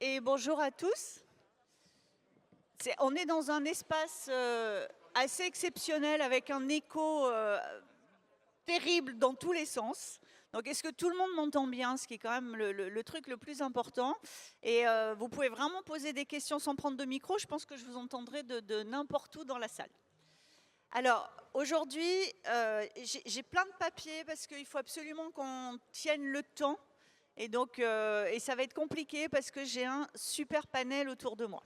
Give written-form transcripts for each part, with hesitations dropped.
et bonjour à tous. On est dans un espace assez exceptionnel avec un écho terrible dans tous les sens. Donc est-ce que tout le monde m'entend bien, ce qui est quand même le truc le plus important. Et vous pouvez vraiment poser des questions sans prendre de micro. Je pense que je vous entendrai de n'importe où dans la salle. Alors aujourd'hui, j'ai plein de papiers parce qu'il faut absolument qu'on tienne le temps. Et donc, ça va être compliqué parce que j'ai un super panel autour de moi.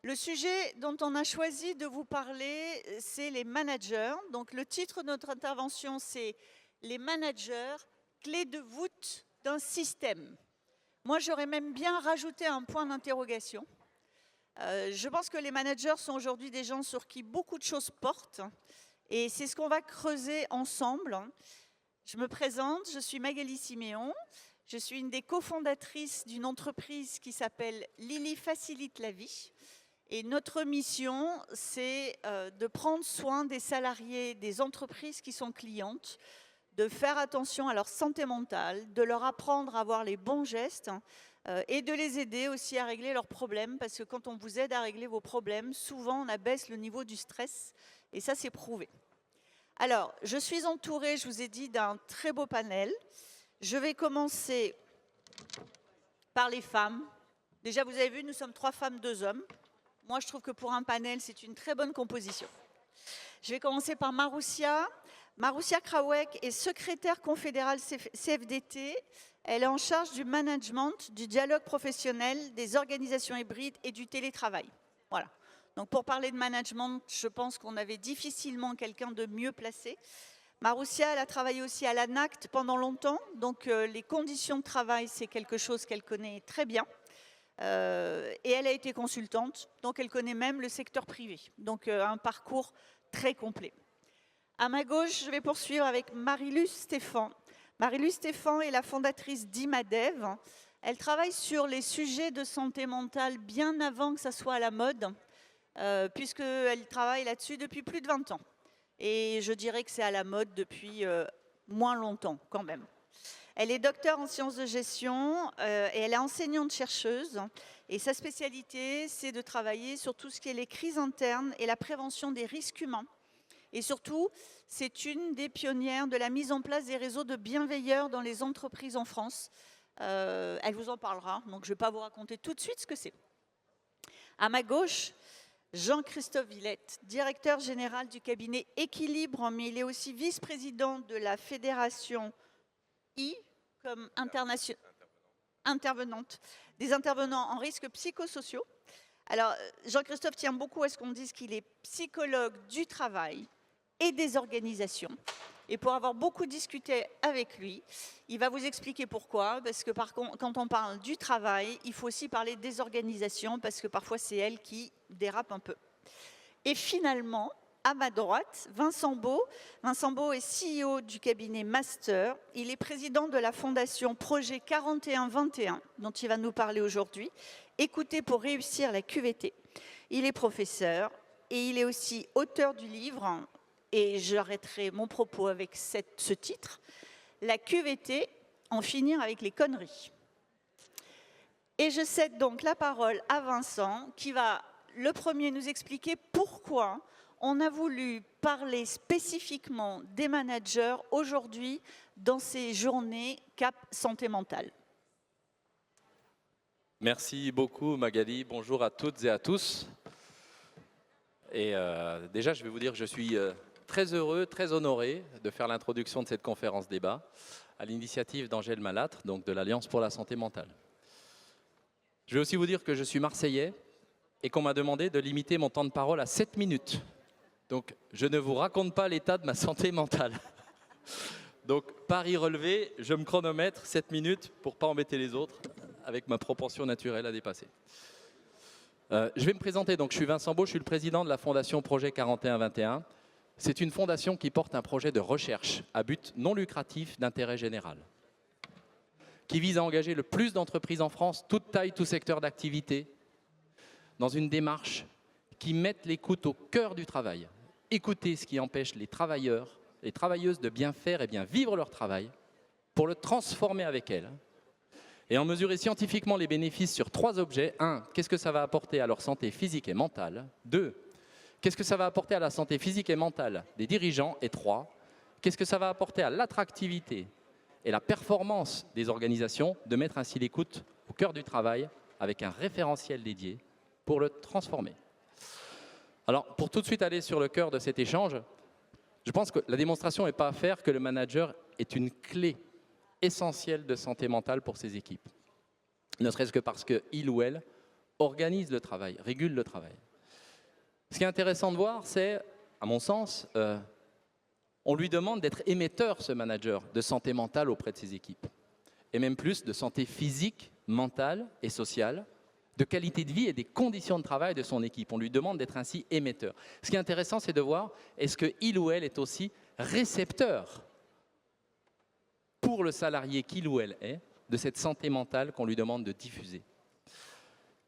Le sujet dont on a choisi de vous parler, c'est les managers. Donc le titre de notre intervention, c'est « Les managers, clé de voûte d'un système ». Moi, j'aurais même bien rajouté un point d'interrogation. Je pense que les managers sont aujourd'hui des gens sur qui beaucoup de choses portent. Et c'est ce qu'on va creuser ensemble. Je me présente, je suis Magali Siméon. Je suis une des cofondatrices d'une entreprise qui s'appelle Lily Facilite la vie. Et notre mission, c'est de prendre soin des salariés des entreprises qui sont clientes, de faire attention à leur santé mentale, de leur apprendre à avoir les bons gestes et de les aider aussi à régler leurs problèmes. Parce que quand on vous aide à régler vos problèmes, souvent on abaisse le niveau du stress et ça c'est prouvé. Alors, je suis entourée, je vous ai dit, d'un très beau panel. Je vais commencer par les femmes. Déjà, vous avez vu, nous sommes 3 femmes, 2 hommes. Moi, je trouve que pour un panel, c'est une très bonne composition. Je vais commencer par Maroussia. Maroussia Krawek est secrétaire confédérale CFDT. Elle est en charge du management, du dialogue professionnel, des organisations hybrides et du télétravail. Voilà. Donc, pour parler de management, je pense qu'on avait difficilement quelqu'un de mieux placé. Maroussia, elle a travaillé aussi à l'ANACT pendant longtemps, donc les conditions de travail, c'est quelque chose qu'elle connaît très bien. Et elle a été consultante, donc elle connaît même le secteur privé. Donc un parcours très complet. À ma gauche, je vais poursuivre avec Marie-Luce Stéphan. Marie-Luce Stéphan est la fondatrice d'Imadev. Elle travaille sur les sujets de santé mentale bien avant que ça soit à la mode, puisqu'elle travaille là-dessus depuis plus de 20 ans. Et je dirais que c'est à la mode depuis moins longtemps quand même. Elle est docteure en sciences de gestion et elle est enseignante-chercheuse. Et sa spécialité, c'est de travailler sur tout ce qui est les crises internes et la prévention des risques humains. Et surtout, c'est une des pionnières de la mise en place des réseaux de bienveilleurs dans les entreprises en France. Elle vous en parlera, donc je ne vais pas vous raconter tout de suite ce que c'est. À ma gauche, Jean-Christophe Villette, directeur général du cabinet Équilibre, mais il est aussi vice-président de la fédération I, comme intervenante, des intervenants en risques psychosociaux. Alors, Jean-Christophe tient beaucoup à ce qu'on dise qu'il est psychologue du travail et des organisations. Et pour avoir beaucoup discuté avec lui, il va vous expliquer pourquoi. Parce que quand on parle du travail, il faut aussi parler des organisations, parce que parfois c'est elles qui dérapent un peu. Et finalement, à ma droite, Vincent Beau. Vincent Beau est CEO du cabinet Master. Il est président de la fondation Projet 4121, dont il va nous parler aujourd'hui. Écoutez pour réussir la QVT. Il est professeur et il est aussi auteur du livre, et j'arrêterai mon propos avec ce titre, La QVT, en finir avec les conneries. Et je cède donc la parole à Vincent, qui va le premier nous expliquer pourquoi on a voulu parler spécifiquement des managers aujourd'hui dans ces journées Cap Santé Mentale. Merci beaucoup Magali, bonjour à toutes et à tous. Et déjà, je vais vous dire que je suis très heureux, très honoré de faire l'introduction de cette conférence débat à l'initiative d'Angèle Malâtre, donc de l'Alliance pour la santé mentale. Je vais aussi vous dire que je suis marseillais et qu'on m'a demandé de limiter mon temps de parole à 7 minutes. Donc, je ne vous raconte pas l'état de ma santé mentale. Donc, pari relevé, je me chronomètre 7 minutes pour ne pas embêter les autres avec ma propension naturelle à dépasser. Je vais me présenter, donc je suis Vincent Beau, je suis le président de la fondation Projet 4121. C'est une fondation qui porte un projet de recherche à but non lucratif d'intérêt général, qui vise à engager le plus d'entreprises en France, toute taille, tout secteur d'activité, dans une démarche qui mette l'écoute au cœur du travail. Écouter ce qui empêche les travailleurs, les travailleuses de bien faire et bien vivre leur travail, pour le transformer avec elles, et en mesurer scientifiquement les bénéfices sur 3 objets. 1. Qu'est-ce que ça va apporter à leur santé physique et mentale? 2. Qu'est-ce que ça va apporter à la santé physique et mentale des dirigeants? Et 3. Qu'est-ce que ça va apporter à l'attractivité et la performance des organisations de mettre ainsi l'écoute au cœur du travail avec un référentiel dédié pour le transformer? Alors, pour tout de suite aller sur le cœur de cet échange, je pense que la démonstration n'est pas à faire que le manager est une clé essentielle de santé mentale pour ses équipes. Ne serait-ce que parce qu'il ou elle organise le travail, régule le travail. Ce qui est intéressant de voir, c'est, à mon sens, on lui demande d'être émetteur, ce manager, de santé mentale auprès de ses équipes. Et même plus de santé physique, mentale et sociale, de qualité de vie et des conditions de travail de son équipe. On lui demande d'être ainsi émetteur. Ce qui est intéressant, c'est de voir, est-ce qu'il ou elle est aussi récepteur pour le salarié qu'il ou elle est, de cette santé mentale qu'on lui demande de diffuser.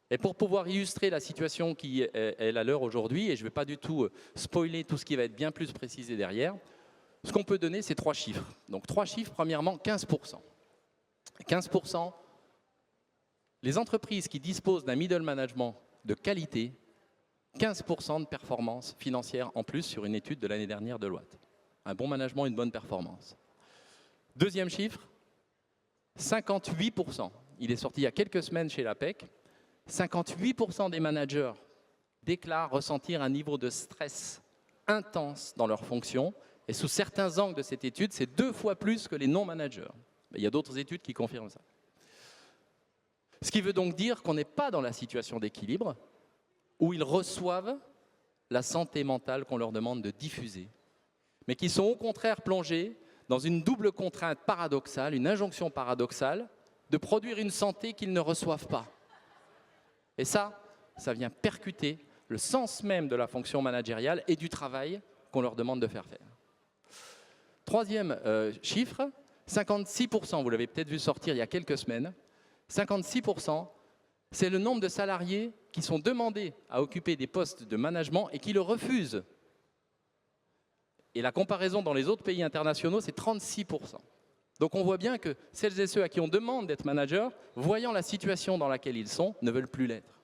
Et pour pouvoir illustrer la situation qui est la leur aujourd'hui, et je ne vais pas du tout spoiler tout ce qui va être bien plus précisé derrière, ce qu'on peut donner, c'est 3 chiffres. Donc 3 chiffres, premièrement, 15%. 15%, les entreprises qui disposent d'un middle management de qualité, 15% de performance financière en plus sur une étude de l'année dernière de Deloitte. Un bon management, une bonne performance. Deuxième chiffre, 58%. Il est sorti il y a quelques semaines chez l'APEC. 58% des managers déclarent ressentir un niveau de stress intense dans leurs fonctions. Et sous certains angles de cette étude, c'est 2 fois plus que les non-managers. Il y a d'autres études qui confirment ça. Ce qui veut donc dire qu'on n'est pas dans la situation d'équilibre où ils reçoivent la santé mentale qu'on leur demande de diffuser, mais qui sont au contraire plongés dans une double contrainte paradoxale, une injonction paradoxale de produire une santé qu'ils ne reçoivent pas. Et ça vient percuter le sens même de la fonction managériale et du travail qu'on leur demande de faire. Troisième chiffre, 56%, vous l'avez peut-être vu sortir il y a quelques semaines, 56%, c'est le nombre de salariés qui sont demandés à occuper des postes de management et qui le refusent. Et la comparaison dans les autres pays internationaux, c'est 36%. Donc on voit bien que celles et ceux à qui on demande d'être managers, voyant la situation dans laquelle ils sont, ne veulent plus l'être.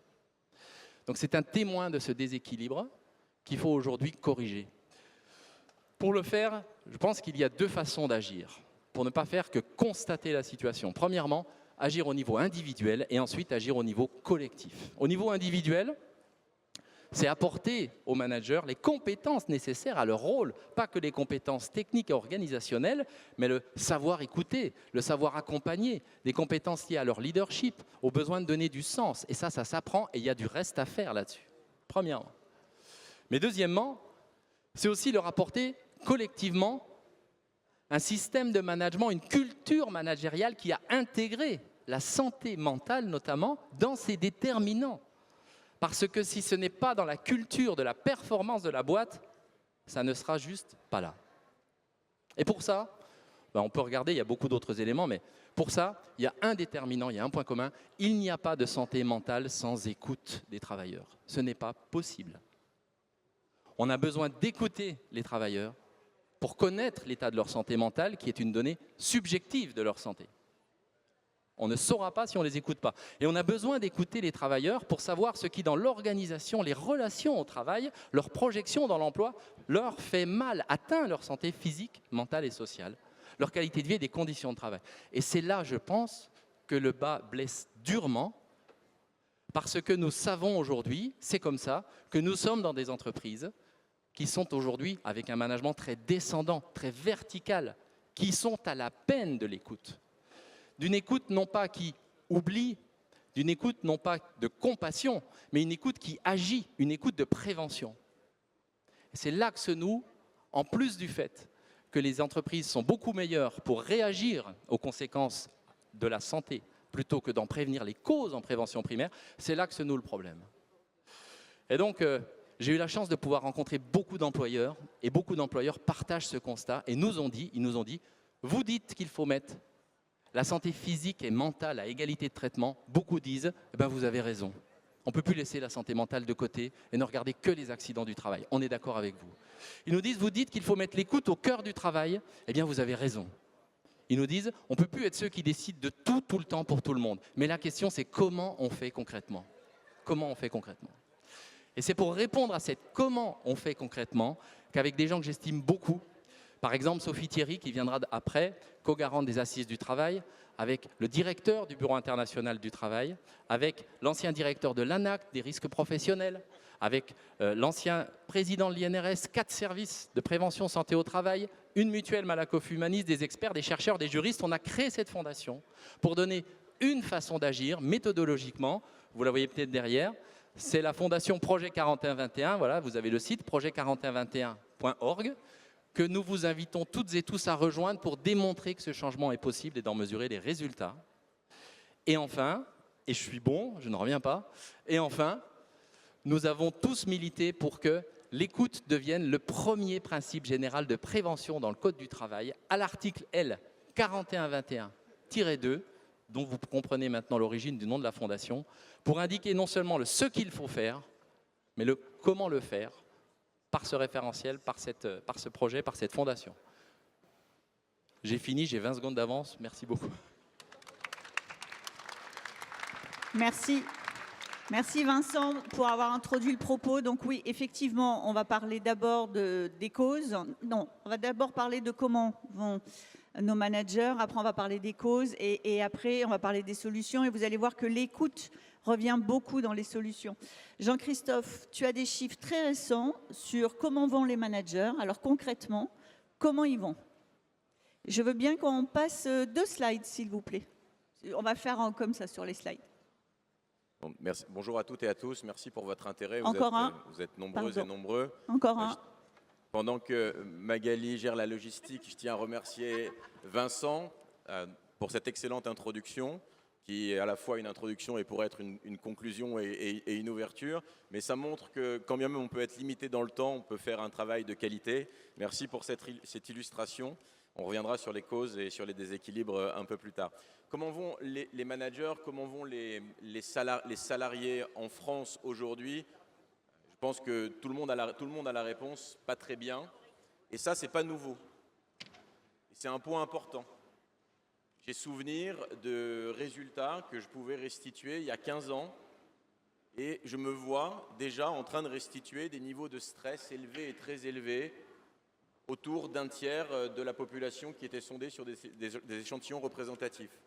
Donc c'est un témoin de ce déséquilibre qu'il faut aujourd'hui corriger. Pour le faire, je pense qu'il y a 2 façons d'agir, pour ne pas faire que constater la situation. Premièrement, agir au niveau individuel et ensuite agir au niveau collectif. Au niveau individuel, c'est apporter aux managers les compétences nécessaires à leur rôle, pas que les compétences techniques et organisationnelles, mais le savoir écouter, le savoir accompagner, des compétences liées à leur leadership, au besoin de donner du sens. Et ça s'apprend et il y a du reste à faire là-dessus, premièrement. Mais deuxièmement, c'est aussi leur apporter collectivement un système de management, une culture managériale qui a intégré la santé mentale notamment dans ses déterminants. Parce que si ce n'est pas dans la culture de la performance de la boîte, ça ne sera juste pas là. Et pour ça, on peut regarder, il y a beaucoup d'autres éléments, mais pour ça, il y a un déterminant, il y a un point commun. Il n'y a pas de santé mentale sans écoute des travailleurs. Ce n'est pas possible. On a besoin d'écouter les travailleurs pour connaître l'état de leur santé mentale, qui est une donnée subjective de leur santé. On ne saura pas si on ne les écoute pas. Et on a besoin d'écouter les travailleurs pour savoir ce qui, dans l'organisation, les relations au travail, leur projection dans l'emploi, leur fait mal, atteint leur santé physique, mentale et sociale, leur qualité de vie et des conditions de travail. Et c'est là, je pense, que le bas blesse durement, parce que nous savons aujourd'hui, c'est comme ça, que nous sommes dans des entreprises qui sont aujourd'hui avec un management très descendant, très vertical, qui sont à la peine de l'écoute. D'une écoute non pas qui oublie, d'une écoute non pas de compassion, mais une écoute qui agit, une écoute de prévention. Et c'est là que se noue, en plus du fait que les entreprises sont beaucoup meilleures pour réagir aux conséquences de la santé, plutôt que d'en prévenir les causes en prévention primaire, c'est là que se noue le problème. Et donc, j'ai eu la chance de pouvoir rencontrer beaucoup d'employeurs, et beaucoup d'employeurs partagent ce constat, et ils nous ont dit, vous dites qu'il faut mettre la santé physique et mentale à égalité de traitement, beaucoup disent, vous avez raison. On ne peut plus laisser la santé mentale de côté et ne regarder que les accidents du travail. On est d'accord avec vous. Ils nous disent, vous dites qu'il faut mettre l'écoute au cœur du travail, vous avez raison. Ils nous disent, on ne peut plus être ceux qui décident de tout, tout le temps pour tout le monde. Mais la question, c'est comment on fait concrètement? Comment on fait concrètement? Et c'est pour répondre à cette comment on fait concrètement qu'avec des gens que j'estime beaucoup, par exemple Sophie Thierry qui viendra après, co-garante des Assises du Travail, avec le directeur du Bureau international du travail, avec l'ancien directeur de l'ANAC, des risques professionnels, avec l'ancien président de l'INRS, 4 services de prévention santé au travail, une mutuelle Malakoff Humanis, des experts, des chercheurs, des juristes. On a créé cette fondation pour donner une façon d'agir méthodologiquement. Vous la voyez peut-être derrière. C'est la fondation Projet 4121. Voilà, vous avez le site projet4121.org que nous vous invitons toutes et tous à rejoindre pour démontrer que ce changement est possible et d'en mesurer les résultats. Et enfin, et je suis bon, je ne reviens pas, et enfin, nous avons tous milité pour que l'écoute devienne le premier principe général de prévention dans le Code du travail, à l'article L 4121-2, dont vous comprenez maintenant l'origine du nom de la fondation, pour indiquer non seulement le ce qu'il faut faire, mais le comment le faire, par ce référentiel, par ce projet, par cette fondation. J'ai fini, j'ai 20 secondes d'avance, merci beaucoup. Merci. Merci Vincent pour avoir introduit le propos. Donc oui, effectivement, on va parler d'abord des causes. Non, on va d'abord parler de comment vont nos managers. Après, on va parler des causes et après, on va parler des solutions. Et vous allez voir que l'écoute revient beaucoup dans les solutions. Jean-Christophe, tu as des chiffres très récents sur comment vont les managers. Alors concrètement, comment ils vont? Je veux bien qu'on passe 2 slides, s'il vous plaît. On va faire comme ça sur les slides. Bon, merci. Bonjour à toutes et à tous, merci pour votre intérêt. Vous êtes nombreuses et nombreux. Encore un. Pendant que Magali gère la logistique, je tiens à remercier Vincent pour cette excellente introduction, qui est à la fois une introduction et pourrait être une conclusion et une ouverture. Mais ça montre que quand bien même on peut être limité dans le temps, on peut faire un travail de qualité. Merci pour cette illustration. On reviendra sur les causes et sur les déséquilibres un peu plus tard. Comment vont les managers, comment vont les salariés en France aujourd'hui? Je pense que tout le monde a la réponse, pas très bien. Et ça, c'est pas nouveau. C'est un point important. J'ai souvenir de résultats que je pouvais restituer il y a 15 ans. Et je me vois déjà en train de restituer des niveaux de stress élevés et très élevés autour d'un tiers de la population qui était sondée sur des échantillons représentatifs.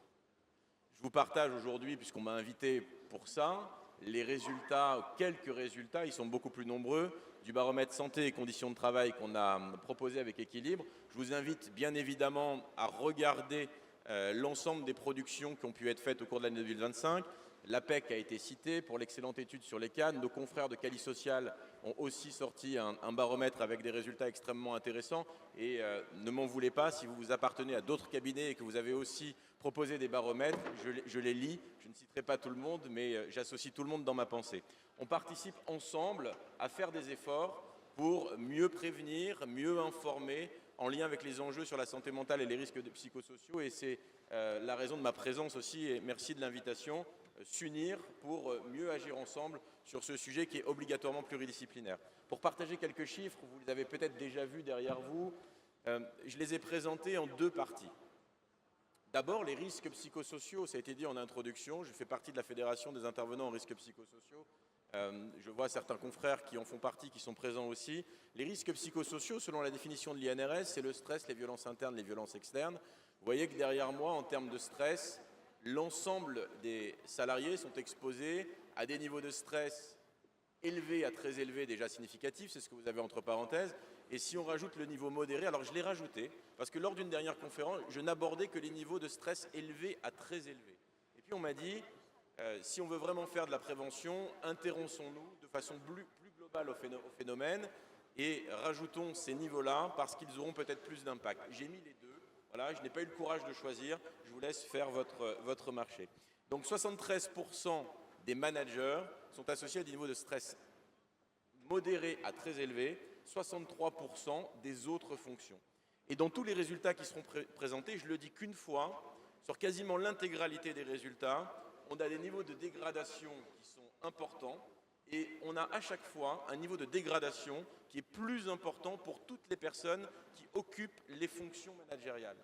Je vous partage aujourd'hui, puisqu'on m'a invité pour ça, les résultats, quelques résultats, ils sont beaucoup plus nombreux, du baromètre santé et conditions de travail qu'on a proposé avec Équilibre. Je vous invite bien évidemment à regarder l'ensemble des productions qui ont pu être faites au cours de l'année 2025. L'APEC a été citée pour l'excellente étude sur les cannes. Nos confrères de Cali Social ont aussi sorti un baromètre avec des résultats extrêmement intéressants. Et ne m'en voulez pas, si vous appartenez à d'autres cabinets et que vous avez aussi proposé des baromètres, je les lis. Je ne citerai pas tout le monde, mais j'associe tout le monde dans ma pensée. On participe ensemble à faire des efforts pour mieux prévenir, mieux informer, en lien avec les enjeux sur la santé mentale et les risques psychosociaux. Et c'est la raison de ma présence aussi, et merci de l'invitation. S'unir pour mieux agir ensemble sur ce sujet qui est obligatoirement pluridisciplinaire. Pour partager quelques chiffres, vous les avez peut-être déjà vus derrière vous, je les ai présentés en 2 parties. D'abord, les risques psychosociaux, ça a été dit en introduction, je fais partie de la Fédération des intervenants en risques psychosociaux, je vois certains confrères qui en font partie, qui sont présents aussi. Les risques psychosociaux, selon la définition de l'INRS, c'est le stress, les violences internes, les violences externes. Vous voyez que derrière moi, en termes de stress, l'ensemble des salariés sont exposés à des niveaux de stress élevés à très élevés, déjà significatifs, c'est ce que vous avez entre parenthèses. Et si on rajoute le niveau modéré, alors je l'ai rajouté, parce que lors d'une dernière conférence, je n'abordais que les niveaux de stress élevés à très élevés. Et puis on m'a dit, si on veut vraiment faire de la prévention, intéressons-nous de façon plus globale au phénomène et rajoutons ces niveaux-là parce qu'ils auront peut-être plus d'impact. J'ai mis les deux. Voilà, je n'ai pas eu le courage de choisir, je vous laisse faire votre marché. Donc 73% des managers sont associés à des niveaux de stress modérés à très élevés, 63% des autres fonctions. Et dans tous les résultats qui seront présentés, je le dis qu'une fois, sur quasiment l'intégralité des résultats, on a des niveaux de dégradation qui sont importants et on a à chaque fois un niveau de dégradation qui est plus important pour toutes les personnes qui occupent les fonctions managériales.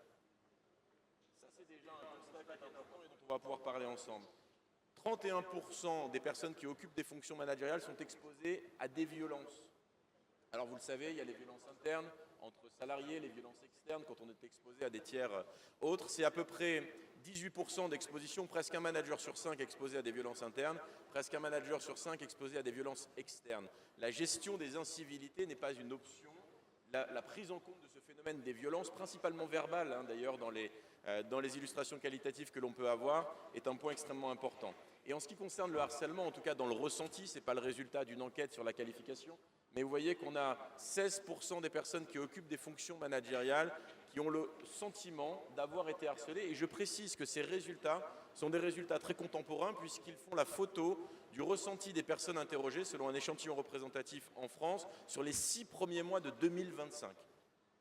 va pouvoir parler ensemble. 31% des personnes qui occupent des fonctions managériales sont exposées à des violences. Alors vous le savez, il y a les violences internes entre salariés, les violences externes quand on est exposé à des tiers autres. C'est à peu près 18% d'exposition, presque un manager sur 5 exposé à des violences internes, presque un manager sur 5 exposé à des violences externes. La gestion des incivilités n'est pas une option. La prise en compte de ce phénomène des violences, principalement verbales, d'ailleurs dans les illustrations qualitatives que l'on peut avoir, est un point extrêmement important. Et en ce qui concerne le harcèlement, en tout cas dans le ressenti, ce n'est pas le résultat d'une enquête sur la qualification, mais vous voyez qu'on a 16% des personnes qui occupent des fonctions managériales qui ont le sentiment d'avoir été harcelées. Et je précise que ces résultats sont des résultats très contemporains puisqu'ils font la photo du ressenti des personnes interrogées selon un échantillon représentatif en France sur les 6 premiers mois de 2025.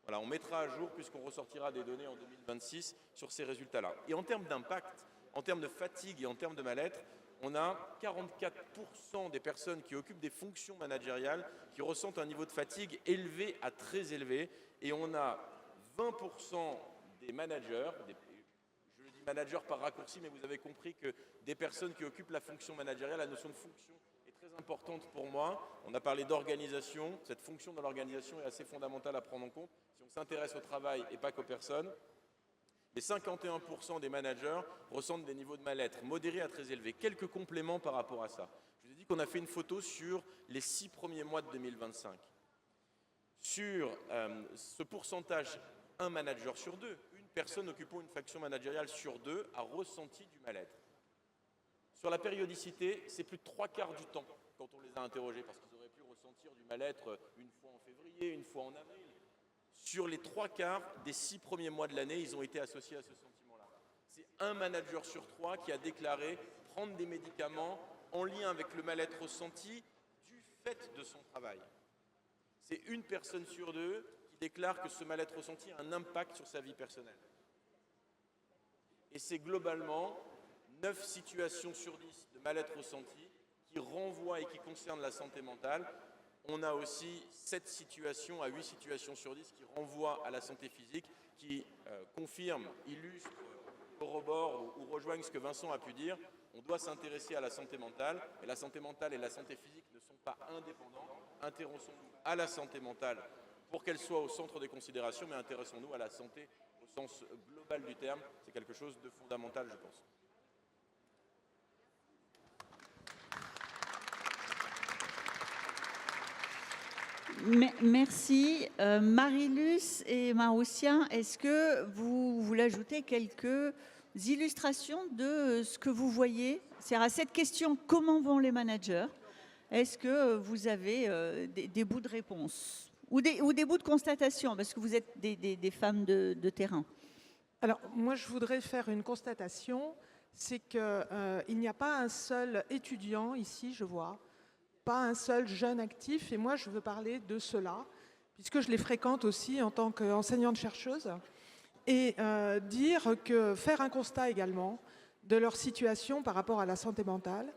Voilà, on mettra à jour puisqu'on ressortira des données en 2026 sur ces résultats-là. Et en termes d'impact, en termes de fatigue et en termes de mal-être, on a 44% des personnes qui occupent des fonctions managériales qui ressentent un niveau de fatigue élevé à très élevé. Et on a 20% des managers, je le dis managers par raccourci, mais vous avez compris que des personnes qui occupent la fonction managériale, la notion de fonction est très importante pour moi. On a parlé d'organisation, cette fonction dans l'organisation est assez fondamentale à prendre en compte si on s'intéresse au travail et pas qu'aux personnes. Les 51% des managers ressentent des niveaux de mal-être modérés à très élevés. Quelques compléments par rapport à ça. Je vous ai dit qu'on a fait une photo sur les 6 premiers mois de 2025. Sur ce pourcentage, un manager sur 2, une personne occupant une fonction managériale sur 2 a ressenti du mal-être. Sur la périodicité, c'est plus de 3/4 du temps quand on les a interrogés, parce qu'ils auraient pu ressentir du mal-être une fois en février, une fois en avril. Sur les 3/4 des 6 premiers mois de l'année, ils ont été associés à ce sentiment-là. C'est un manager sur 3 qui a déclaré prendre des médicaments en lien avec le mal-être ressenti du fait de son travail. C'est une personne sur 2 qui déclare que ce mal-être ressenti a un impact sur sa vie personnelle. Et c'est globalement 9 situations sur 10 de mal-être ressenti qui renvoient et qui concernent la santé mentale. On a aussi 7 situations à 8 situations sur 10 qui renvoient à la santé physique, qui confirment, illustrent, corroborent ou rejoignent ce que Vincent a pu dire. On doit s'intéresser à la santé mentale, et la santé mentale et la santé physique ne sont pas indépendants. Intéressons-nous à la santé mentale pour qu'elle soit au centre des considérations, mais intéressons-nous à la santé au sens global du terme. C'est quelque chose de fondamental, je pense. Merci. Marilus et Marotien, est-ce que vous voulez ajouter quelques illustrations de ce que vous voyez? C'est-à-dire à cette question, comment vont les managers? Est-ce que vous avez des bouts de réponse ou des bouts de constatation, parce que vous êtes des femmes de terrain? Alors, moi, je voudrais faire une constatation, c'est qu'il n'y a pas un seul étudiant ici, je vois, pas un seul jeune actif, et moi, je veux parler de cela, puisque je les fréquente aussi en tant qu'enseignante-chercheuse, et faire un constat également de leur situation par rapport à la santé mentale,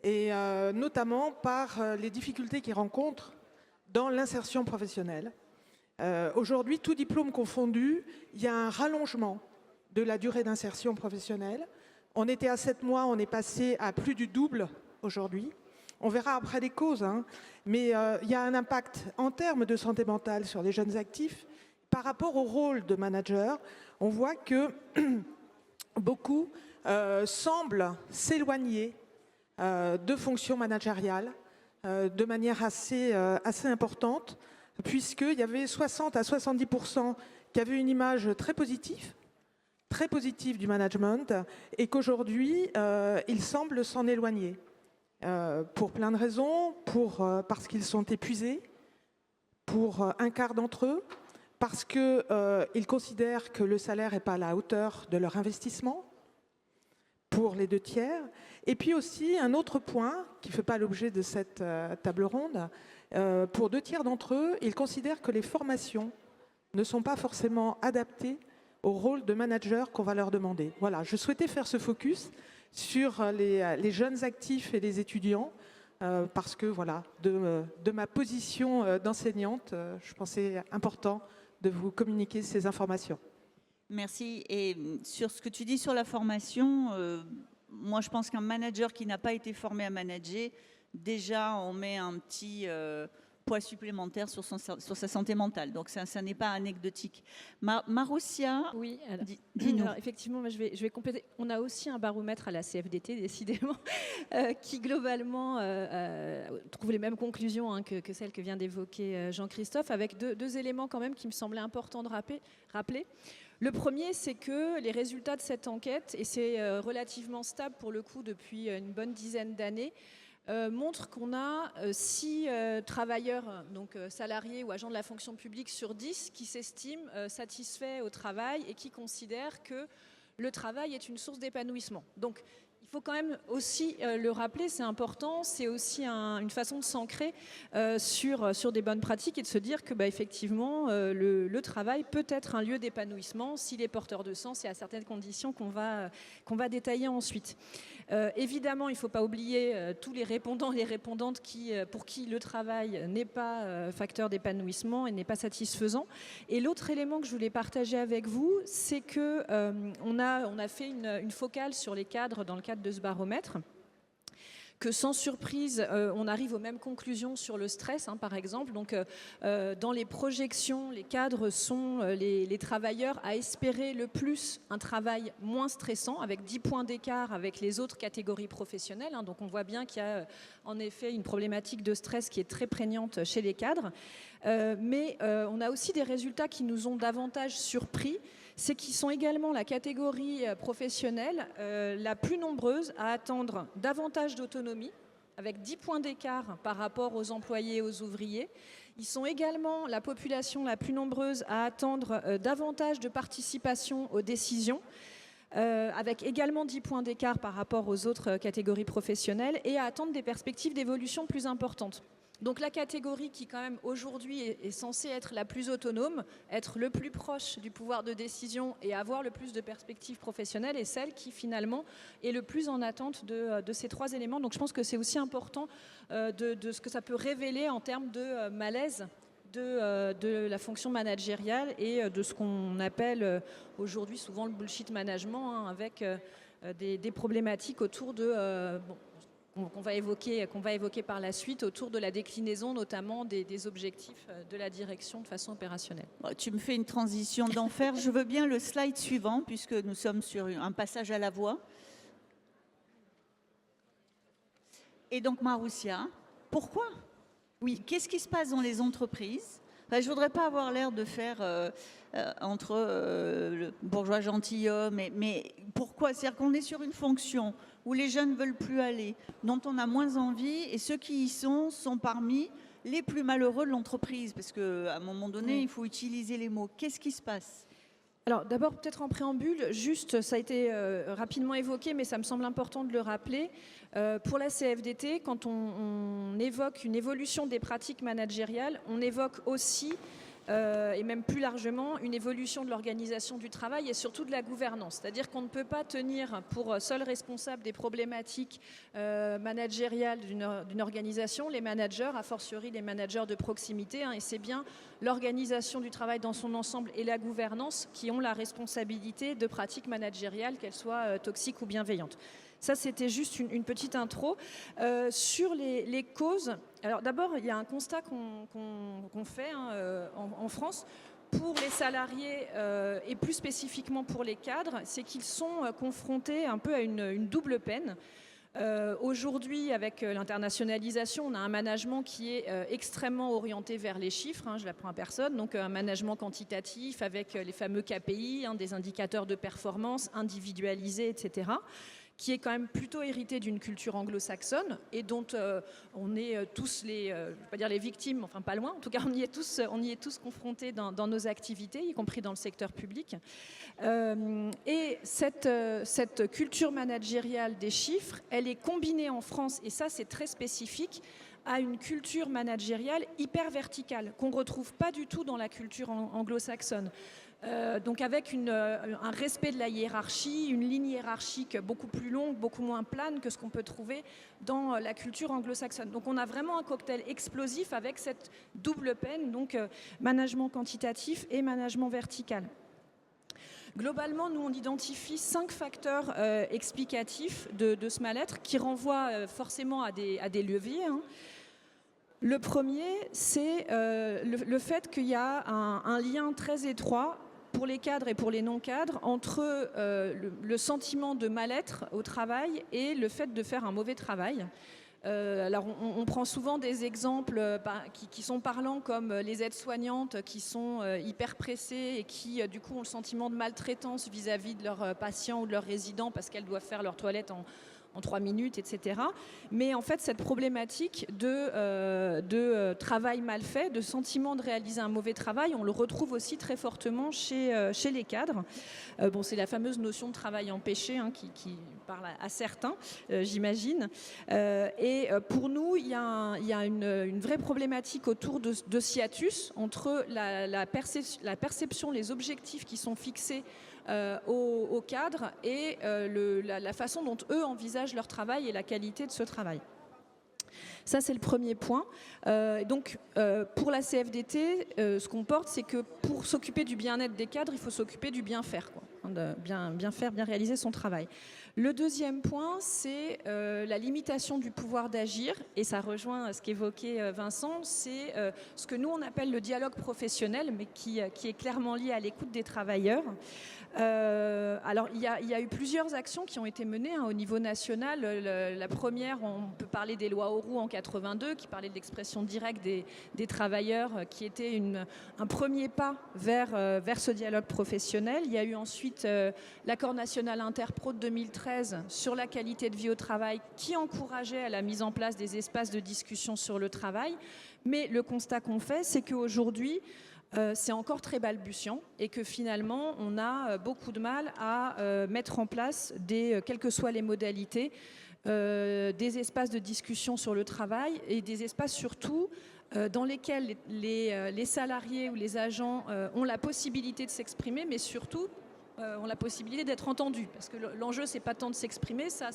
et notamment par les difficultés qu'ils rencontrent dans l'insertion professionnelle. Aujourd'hui, tout diplôme confondu, il y a un rallongement de la durée d'insertion professionnelle. On était à 7 mois, on est passé à plus du double aujourd'hui. On verra après les causes, mais il y a un impact en termes de santé mentale sur les jeunes actifs. Par rapport au rôle de manager, on voit que beaucoup semblent s'éloigner de fonctions managériales de manière assez importante, puisqu'il y avait 60 à 70% qui avaient une image très positive du management, et qu'aujourd'hui, ils semblent s'en éloigner. Pour plein de raisons, parce qu'ils sont épuisés, pour un quart d'entre eux, parce qu'ils considèrent que le salaire n'est pas à la hauteur de leur investissement, pour les 2 tiers. Et puis aussi, un autre point, qui ne fait pas l'objet de cette table ronde, pour 2 tiers d'entre eux, ils considèrent que les formations ne sont pas forcément adaptées au rôle de manager qu'on va leur demander. Voilà, je souhaitais faire ce focus sur les jeunes actifs et les étudiants, parce que voilà, de ma position d'enseignante, je pensais important de vous communiquer ces informations. Merci. Et sur ce que tu dis sur la formation, moi je pense qu'un manager qui n'a pas été formé à manager, déjà on met un petit poids supplémentaire sur sa santé mentale. Donc ça n'est pas anecdotique. Maroussia, Oui, alors, dis-nous. alors, effectivement, moi, je vais compléter. On a aussi un baromètre à la CFDT, décidément, qui globalement trouve les mêmes conclusions que celles que vient d'évoquer Jean-Christophe, avec deux éléments quand même qui me semblaient importants de rappeler. Le premier, c'est que les résultats de cette enquête, et c'est relativement stable pour le coup depuis une bonne dizaine d'années, montre qu'on a 6 travailleurs, donc salariés ou agents de la fonction publique sur 10 qui s'estiment satisfaits au travail et qui considèrent que le travail est une source d'épanouissement. Donc il faut quand même aussi le rappeler, c'est important, c'est aussi une façon de s'ancrer sur des bonnes pratiques et de se dire que effectivement le travail peut être un lieu d'épanouissement s'il est porteur de sens et à certaines conditions qu'on va détailler ensuite. Évidemment, il ne faut pas oublier tous les répondants et les répondantes pour qui le travail n'est pas facteur d'épanouissement et n'est pas satisfaisant. Et l'autre élément que je voulais partager avec vous, c'est qu'on a fait une focale sur les cadres dans le cadre de ce baromètre, que sans surprise, on arrive aux mêmes conclusions sur le stress, par exemple. Donc, dans les projections, les cadres sont les travailleurs à espérer le plus un travail moins stressant, avec 10 points d'écart avec les autres catégories professionnelles. Donc, on voit bien qu'il y a en effet une problématique de stress qui est très prégnante chez les cadres. Mais on a aussi des résultats qui nous ont davantage surpris. C'est qu'ils sont également la catégorie professionnelle la plus nombreuse à attendre davantage d'autonomie, avec 10 points d'écart par rapport aux employés et aux ouvriers. Ils sont également la population la plus nombreuse à attendre davantage de participation aux décisions, avec également 10 points d'écart par rapport aux autres catégories professionnelles, et à attendre des perspectives d'évolution plus importantes. Donc la catégorie qui quand même aujourd'hui est censée être la plus autonome, être le plus proche du pouvoir de décision et avoir le plus de perspectives professionnelles, est celle qui finalement est le plus en attente de ces 3 éléments. Donc je pense que c'est aussi important de ce que ça peut révéler en termes de malaise de la fonction managériale et de ce qu'on appelle aujourd'hui souvent le bullshit management, avec des problématiques autour de... qu'on va évoquer par la suite, autour de la déclinaison notamment des objectifs de la direction de façon opérationnelle. Tu me fais une transition d'enfer. Je veux bien le slide suivant, puisque nous sommes sur un passage à la voix. Et donc, Maroussia, pourquoi ? Oui, qu'est-ce qui se passe dans les entreprises ? Je ne voudrais pas avoir l'air de faire entre le bourgeois gentilhomme, mais pourquoi ? C'est-à-dire qu'on est sur une fonction où les jeunes ne veulent plus aller, dont on a moins envie, et ceux qui y sont parmi les plus malheureux de l'entreprise, parce qu'à un moment donné, il faut utiliser les mots. Qu'est-ce qui se passe ? Alors d'abord, peut-être en préambule, juste, ça a été rapidement évoqué, mais ça me semble important de le rappeler. Pour la CFDT, quand on évoque une évolution des pratiques managériales, on évoque aussi, et même plus largement, une évolution de l'organisation du travail et surtout de la gouvernance. C'est-à-dire qu'on ne peut pas tenir pour seul responsable des problématiques managériales d'une organisation les managers, a fortiori les managers de proximité, et c'est bien l'organisation du travail dans son ensemble et la gouvernance qui ont la responsabilité de pratiques managériales, qu'elles soient toxiques ou bienveillantes. Ça, c'était juste une petite intro. Sur les causes, alors d'abord, il y a un constat qu'on fait en France pour les salariés et plus spécifiquement pour les cadres, c'est qu'ils sont confrontés un peu à une double peine. Aujourd'hui, avec l'internationalisation, on a un management qui est extrêmement orienté vers les chiffres, je ne l'apprends à personne, donc un management quantitatif avec les fameux KPI, des indicateurs de performance individualisés, etc., qui est quand même plutôt hérité d'une culture anglo-saxonne et dont on est tous je ne vais pas dire les victimes, enfin pas loin, en tout cas on y est tous confrontés dans nos activités, y compris dans le secteur public. Et cette culture managériale des chiffres, elle est combinée en France, et ça c'est très spécifique, à une culture managériale hyper verticale, qu'on ne retrouve pas du tout dans la culture anglo-saxonne. Donc avec un respect de la hiérarchie, une ligne hiérarchique beaucoup plus longue, beaucoup moins plane que ce qu'on peut trouver dans la culture anglo-saxonne. Donc on a vraiment un cocktail explosif avec cette double peine, donc management quantitatif et management vertical. Globalement, nous, on identifie 5 facteurs explicatifs de ce mal-être qui renvoient forcément à des leviers. Hein. Le premier, c'est le fait qu'il y a un lien très étroit pour les cadres et pour les non-cadres entre le sentiment de mal-être au travail et le fait de faire un mauvais travail. Alors on prend souvent des exemples qui sont parlants, comme les aides-soignantes qui sont hyper pressées et qui du coup ont le sentiment de maltraitance vis-à-vis de leurs patients ou de leurs résidents parce qu'elles doivent faire leur toilette en 3 minutes, etc. Mais en fait, cette problématique de travail mal fait, de sentiment de réaliser un mauvais travail, on le retrouve aussi très fortement chez les cadres. C'est la fameuse notion de travail empêché qui parle à certains, j'imagine. Et pour nous, il y a une vraie problématique autour de ce hiatus entre la perception, les objectifs qui sont fixés aux cadres et la façon dont eux envisagent leur travail et la qualité de ce travail. Ça, c'est le premier point. Pour la CFDT, ce qu'on porte, c'est que pour s'occuper du bien-être des cadres, il faut s'occuper du bien-faire, de bien faire, bien réaliser son travail. Le deuxième point, c'est la limitation du pouvoir d'agir, et ça rejoint ce qu'évoquait Vincent, c'est ce que nous, on appelle le dialogue professionnel, mais qui est clairement lié à l'écoute des travailleurs. Alors, il y a eu plusieurs actions qui ont été menées au niveau national. La première, on peut parler des lois Auroux en 82, qui parlaient de l'expression directe des travailleurs, qui était un premier pas vers ce dialogue professionnel. Il y a eu ensuite l'accord national interpro de 2013 sur la qualité de vie au travail, qui encourageait à la mise en place des espaces de discussion sur le travail. Mais le constat qu'on fait, c'est qu'aujourd'hui, c'est encore très balbutiant et que finalement, on a beaucoup de mal à mettre en place, quelles que soient les modalités, des espaces de discussion sur le travail et des espaces surtout dans lesquels les salariés ou les agents ont la possibilité de s'exprimer, mais surtout ont la possibilité d'être entendus. Parce que l'enjeu, c'est pas tant de s'exprimer, ça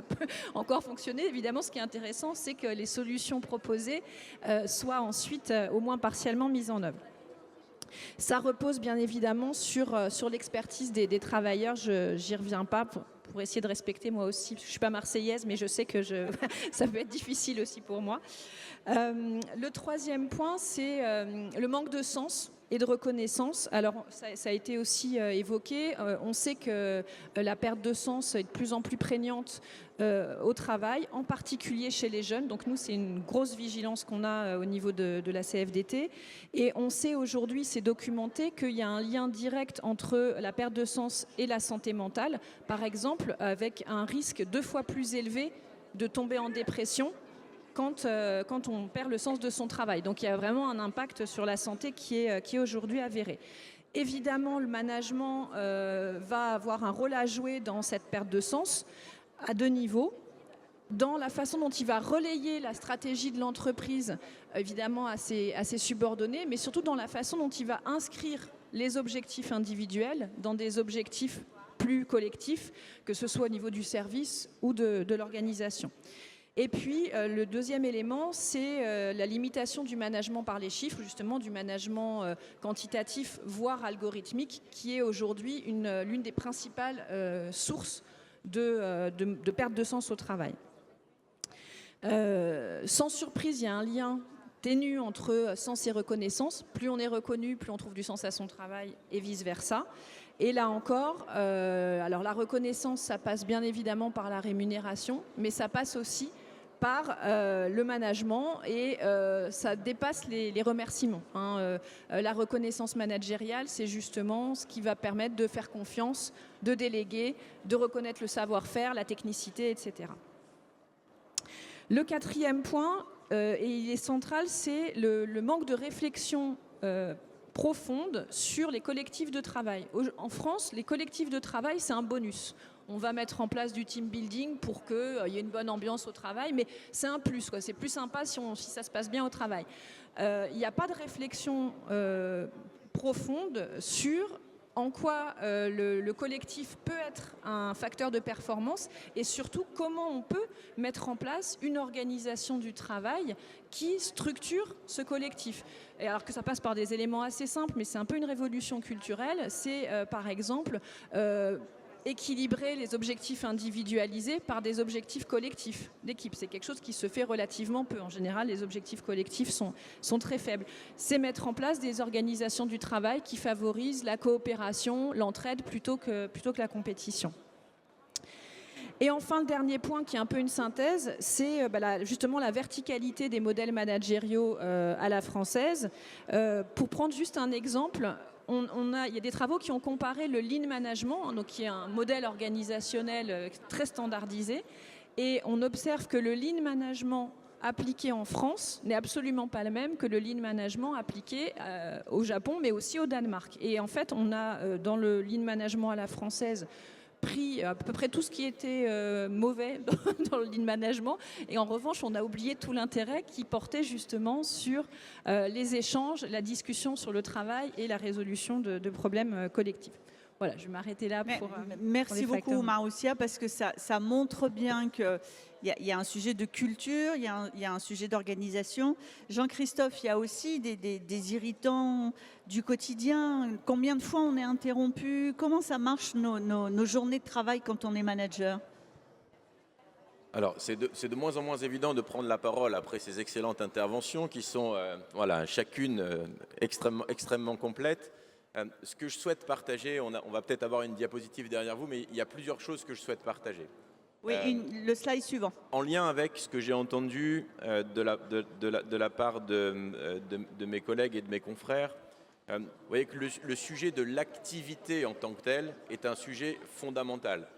peut encore fonctionner. Évidemment, ce qui est intéressant, c'est que les solutions proposées soient ensuite au moins partiellement mises en œuvre. Ça repose bien évidemment sur l'expertise des travailleurs. J'y reviens pas pour essayer de respecter moi aussi. Je ne suis pas marseillaise, mais je sais que ça peut être difficile aussi pour moi. Le troisième point, c'est le manque de sens et de reconnaissance. Alors, ça a été aussi évoqué. On sait que la perte de sens est de plus en plus prégnante au travail, en particulier chez les jeunes. Donc nous, c'est une grosse vigilance qu'on a au niveau de la CFDT. Et on sait aujourd'hui, c'est documenté, qu'il y a un lien direct entre la perte de sens et la santé mentale. Par exemple, avec un risque 2 fois plus élevé de tomber en dépression quand on perd le sens de son travail. Donc il y a vraiment un impact sur la santé qui est aujourd'hui avéré. Évidemment, le management va avoir un rôle à jouer dans cette perte de sens à 2 niveaux. Dans la façon dont il va relayer la stratégie de l'entreprise, évidemment à ses subordonnés, mais surtout dans la façon dont il va inscrire les objectifs individuels dans des objectifs plus collectifs, que ce soit au niveau du service ou de l'organisation. Et puis, le deuxième élément, c'est la limitation du management par les chiffres, justement du management quantitatif, voire algorithmique, qui est aujourd'hui l'une des principales sources de perte de sens au travail. Sans surprise, il y a un lien ténu entre sens et reconnaissance. Plus on est reconnu, plus on trouve du sens à son travail et vice-versa. Et là encore, alors la reconnaissance, ça passe bien évidemment par la rémunération, mais ça passe aussi par le management et ça dépasse les remerciements. La reconnaissance managériale, c'est justement ce qui va permettre de faire confiance, de déléguer, de reconnaître le savoir-faire, la technicité, etc. Le quatrième point, et il est central, c'est le manque de réflexion profonde sur les collectifs de travail. En France, les collectifs de travail, c'est un bonus. On va mettre en place du team building pour qu'il y ait une bonne ambiance au travail, mais c'est un plus, quoi. C'est plus sympa si ça se passe bien au travail. Il n'y a pas de réflexion profonde sur en quoi le collectif peut être un facteur de performance et surtout comment on peut mettre en place une organisation du travail qui structure ce collectif. Et alors que ça passe par des éléments assez simples, mais c'est un peu une révolution culturelle, c'est par exemple équilibrer les objectifs individualisés par des objectifs collectifs d'équipe. C'est quelque chose qui se fait relativement peu. En général, les objectifs collectifs sont très faibles. C'est mettre en place des organisations du travail qui favorisent la coopération, l'entraide plutôt que la compétition. Et enfin, le dernier point qui est un peu une synthèse, c'est justement la verticalité des modèles managériaux à la française. Pour prendre juste un exemple, il y a des travaux qui ont comparé le lean management, donc qui est un modèle organisationnel très standardisé, et on observe que le lean management appliqué en France n'est absolument pas le même que le lean management appliqué au Japon, mais aussi au Danemark. Et en fait, on a dans le lean management à la française pris à peu près tout ce qui était mauvais dans le lean management, et en revanche on a oublié tout l'intérêt qui portait justement sur les échanges, la discussion sur le travail et la résolution de problèmes collectifs. Voilà, je vais m'arrêter là pour merci pour les beaucoup facteurs. Maroussia, parce que ça montre bien qu'il y a un sujet de culture, il y a un sujet d'organisation. Jean-Christophe, il y a aussi des irritants du quotidien. Combien de fois on est interrompu? Comment ça marche nos journées de travail quand on est manager? Alors, c'est de moins en moins évident de prendre la parole après ces excellentes interventions qui sont chacune extrêmement complètes. Ce que je souhaite partager, on va peut-être avoir une diapositive derrière vous, mais il y a plusieurs choses que je souhaite partager. Oui, le slide suivant. En lien avec ce que j'ai entendu de la part de mes collègues et de mes confrères, vous voyez que le sujet de l'activité en tant que telle est un sujet fondamental.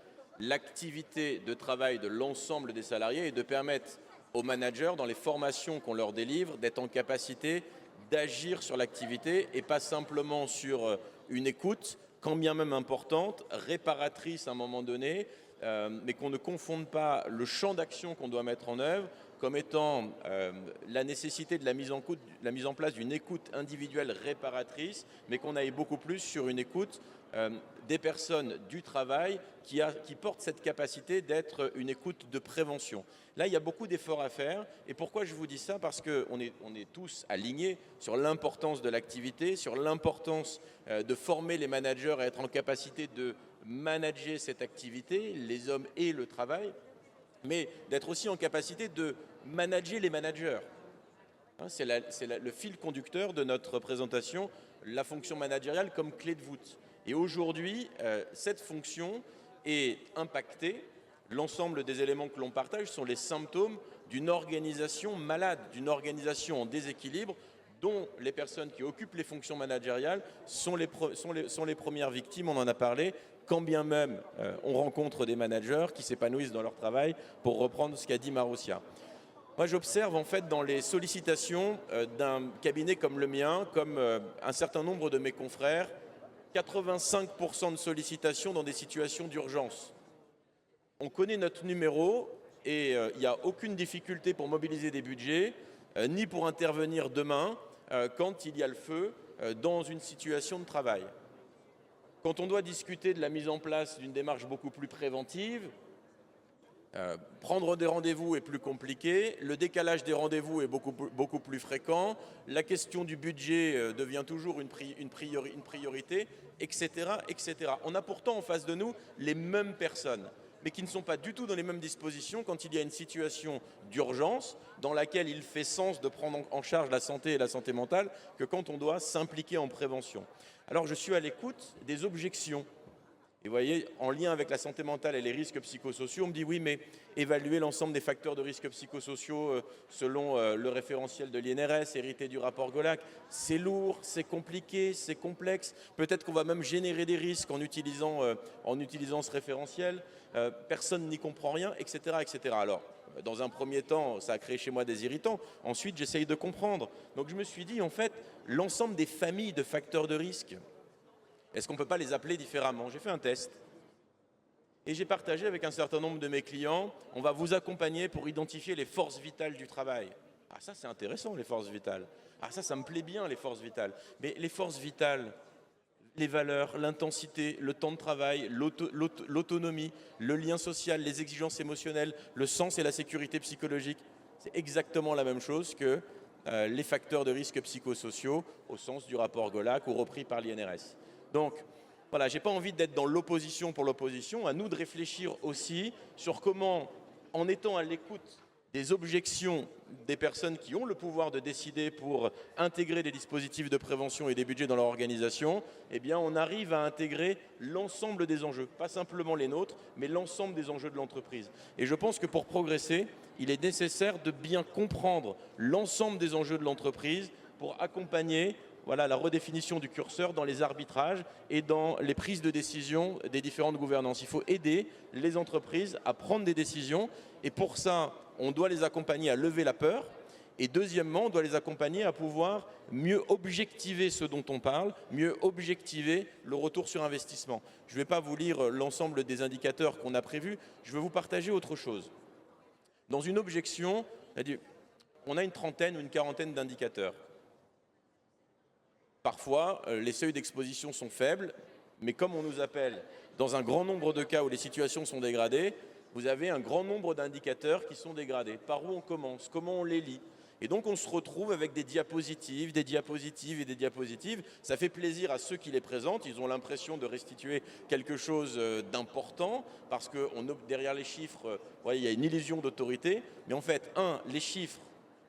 L'activité de travail de l'ensemble des salariés est de permettre aux managers, dans les formations qu'on leur délivre, d'être en capacité d'agir sur l'activité et pas simplement sur une écoute, quand bien même importante, réparatrice à un moment donné, mais qu'on ne confonde pas le champ d'action qu'on doit mettre en œuvre comme étant la nécessité de la mise en place d'une écoute individuelle réparatrice, mais qu'on aille beaucoup plus sur une écoute des personnes du travail qui portent cette capacité d'être une écoute de prévention. Là, il y a beaucoup d'efforts à faire. Et pourquoi je vous dis ça? Parce qu'on est tous alignés sur l'importance de l'activité, sur l'importance de former les managers à être en capacité de manager cette activité, les hommes et le travail, mais d'être aussi en capacité de manager les managers. C'est le fil conducteur de notre présentation, la fonction managériale comme clé de voûte. Et aujourd'hui, cette fonction est impactée. L'ensemble des éléments que l'on partage sont les symptômes d'une organisation malade, d'une organisation en déséquilibre, dont les personnes qui occupent les fonctions managériales sont les premières victimes, on en a parlé, quand bien même on rencontre des managers qui s'épanouissent dans leur travail, pour reprendre ce qu'a dit Maroussia. Moi, j'observe en fait dans les sollicitations d'un cabinet comme le mien, comme un certain nombre de mes confrères, 85% de sollicitations dans des situations d'urgence. On connaît notre numéro et il n'y a aucune difficulté pour mobiliser des budgets, ni pour intervenir demain quand il y a le feu dans une situation de travail. Quand on doit discuter de la mise en place d'une démarche beaucoup plus préventive, prendre des rendez-vous est plus compliqué, le décalage des rendez-vous est beaucoup plus fréquent, la question du budget devient toujours une priorité, etc., etc. On a pourtant en face de nous les mêmes personnes, mais qui ne sont pas du tout dans les mêmes dispositions quand il y a une situation d'urgence dans laquelle il fait sens de prendre en charge la santé et la santé mentale que quand on doit s'impliquer en prévention. Alors je suis à l'écoute des objections. Et vous voyez, en lien avec la santé mentale et les risques psychosociaux, on me dit oui, mais évaluer l'ensemble des facteurs de risques psychosociaux selon le référentiel de l'INRS, hérité du rapport Golac, c'est lourd, c'est compliqué, c'est complexe. Peut-être qu'on va même générer des risques en utilisant ce référentiel. Personne n'y comprend rien, etc., etc. Alors, dans un premier temps, ça a créé chez moi des irritants. Ensuite, j'essaye de comprendre. Donc je me suis dit, en fait, l'ensemble des familles de facteurs de risque, est-ce qu'on ne peut pas les appeler différemment? J'ai fait un test et j'ai partagé avec un certain nombre de mes clients, on va vous accompagner pour identifier les forces vitales du travail. Ah ça c'est intéressant les forces vitales. Ah ça me plaît bien les forces vitales. Mais les forces vitales, les valeurs, l'intensité, le temps de travail, l'autonomie, le lien social, les exigences émotionnelles, le sens et la sécurité psychologique. C'est exactement la même chose que les facteurs de risque psychosociaux au sens du rapport Golac ou repris par l'INRS. Donc, voilà, je n'ai pas envie d'être dans l'opposition pour l'opposition. À nous de réfléchir aussi sur comment, en étant à l'écoute des objections des personnes qui ont le pouvoir de décider pour intégrer des dispositifs de prévention et des budgets dans leur organisation, eh bien, on arrive à intégrer l'ensemble des enjeux, pas simplement les nôtres, mais l'ensemble des enjeux de l'entreprise. Et je pense que pour progresser, il est nécessaire de bien comprendre l'ensemble des enjeux de l'entreprise pour accompagner la redéfinition du curseur dans les arbitrages et dans les prises de décision des différentes gouvernances. Il faut aider les entreprises à prendre des décisions et pour ça, on doit les accompagner à lever la peur et deuxièmement, on doit les accompagner à pouvoir mieux objectiver ce dont on parle, mieux objectiver le retour sur investissement. Je ne vais pas vous lire l'ensemble des indicateurs qu'on a prévus, je vais vous partager autre chose. Dans une objection, on a une trentaine ou une quarantaine d'indicateurs. Parfois, les seuils d'exposition sont faibles, mais comme on nous appelle dans un grand nombre de cas où les situations sont dégradées, vous avez un grand nombre d'indicateurs qui sont dégradés. Par où on commence? Comment on les lit? Et donc on se retrouve avec des diapositives, des diapositives et des diapositives. Ça fait plaisir à ceux qui les présentent, ils ont l'impression de restituer quelque chose d'important parce que derrière les chiffres, il y a une illusion d'autorité. Mais en fait, les chiffres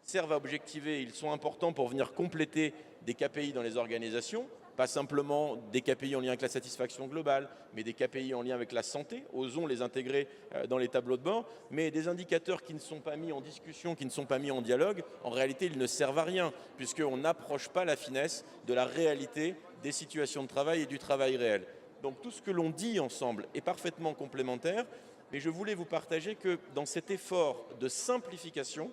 servent à objectiver, ils sont importants pour venir compléter des KPI dans les organisations, pas simplement des KPI en lien avec la satisfaction globale, mais des KPI en lien avec la santé, osons les intégrer dans les tableaux de bord, mais des indicateurs qui ne sont pas mis en discussion, qui ne sont pas mis en dialogue, en réalité ils ne servent à rien, puisqu'on n'approche pas la finesse de la réalité des situations de travail et du travail réel. Donc tout ce que l'on dit ensemble est parfaitement complémentaire, mais je voulais vous partager que dans cet effort de simplification,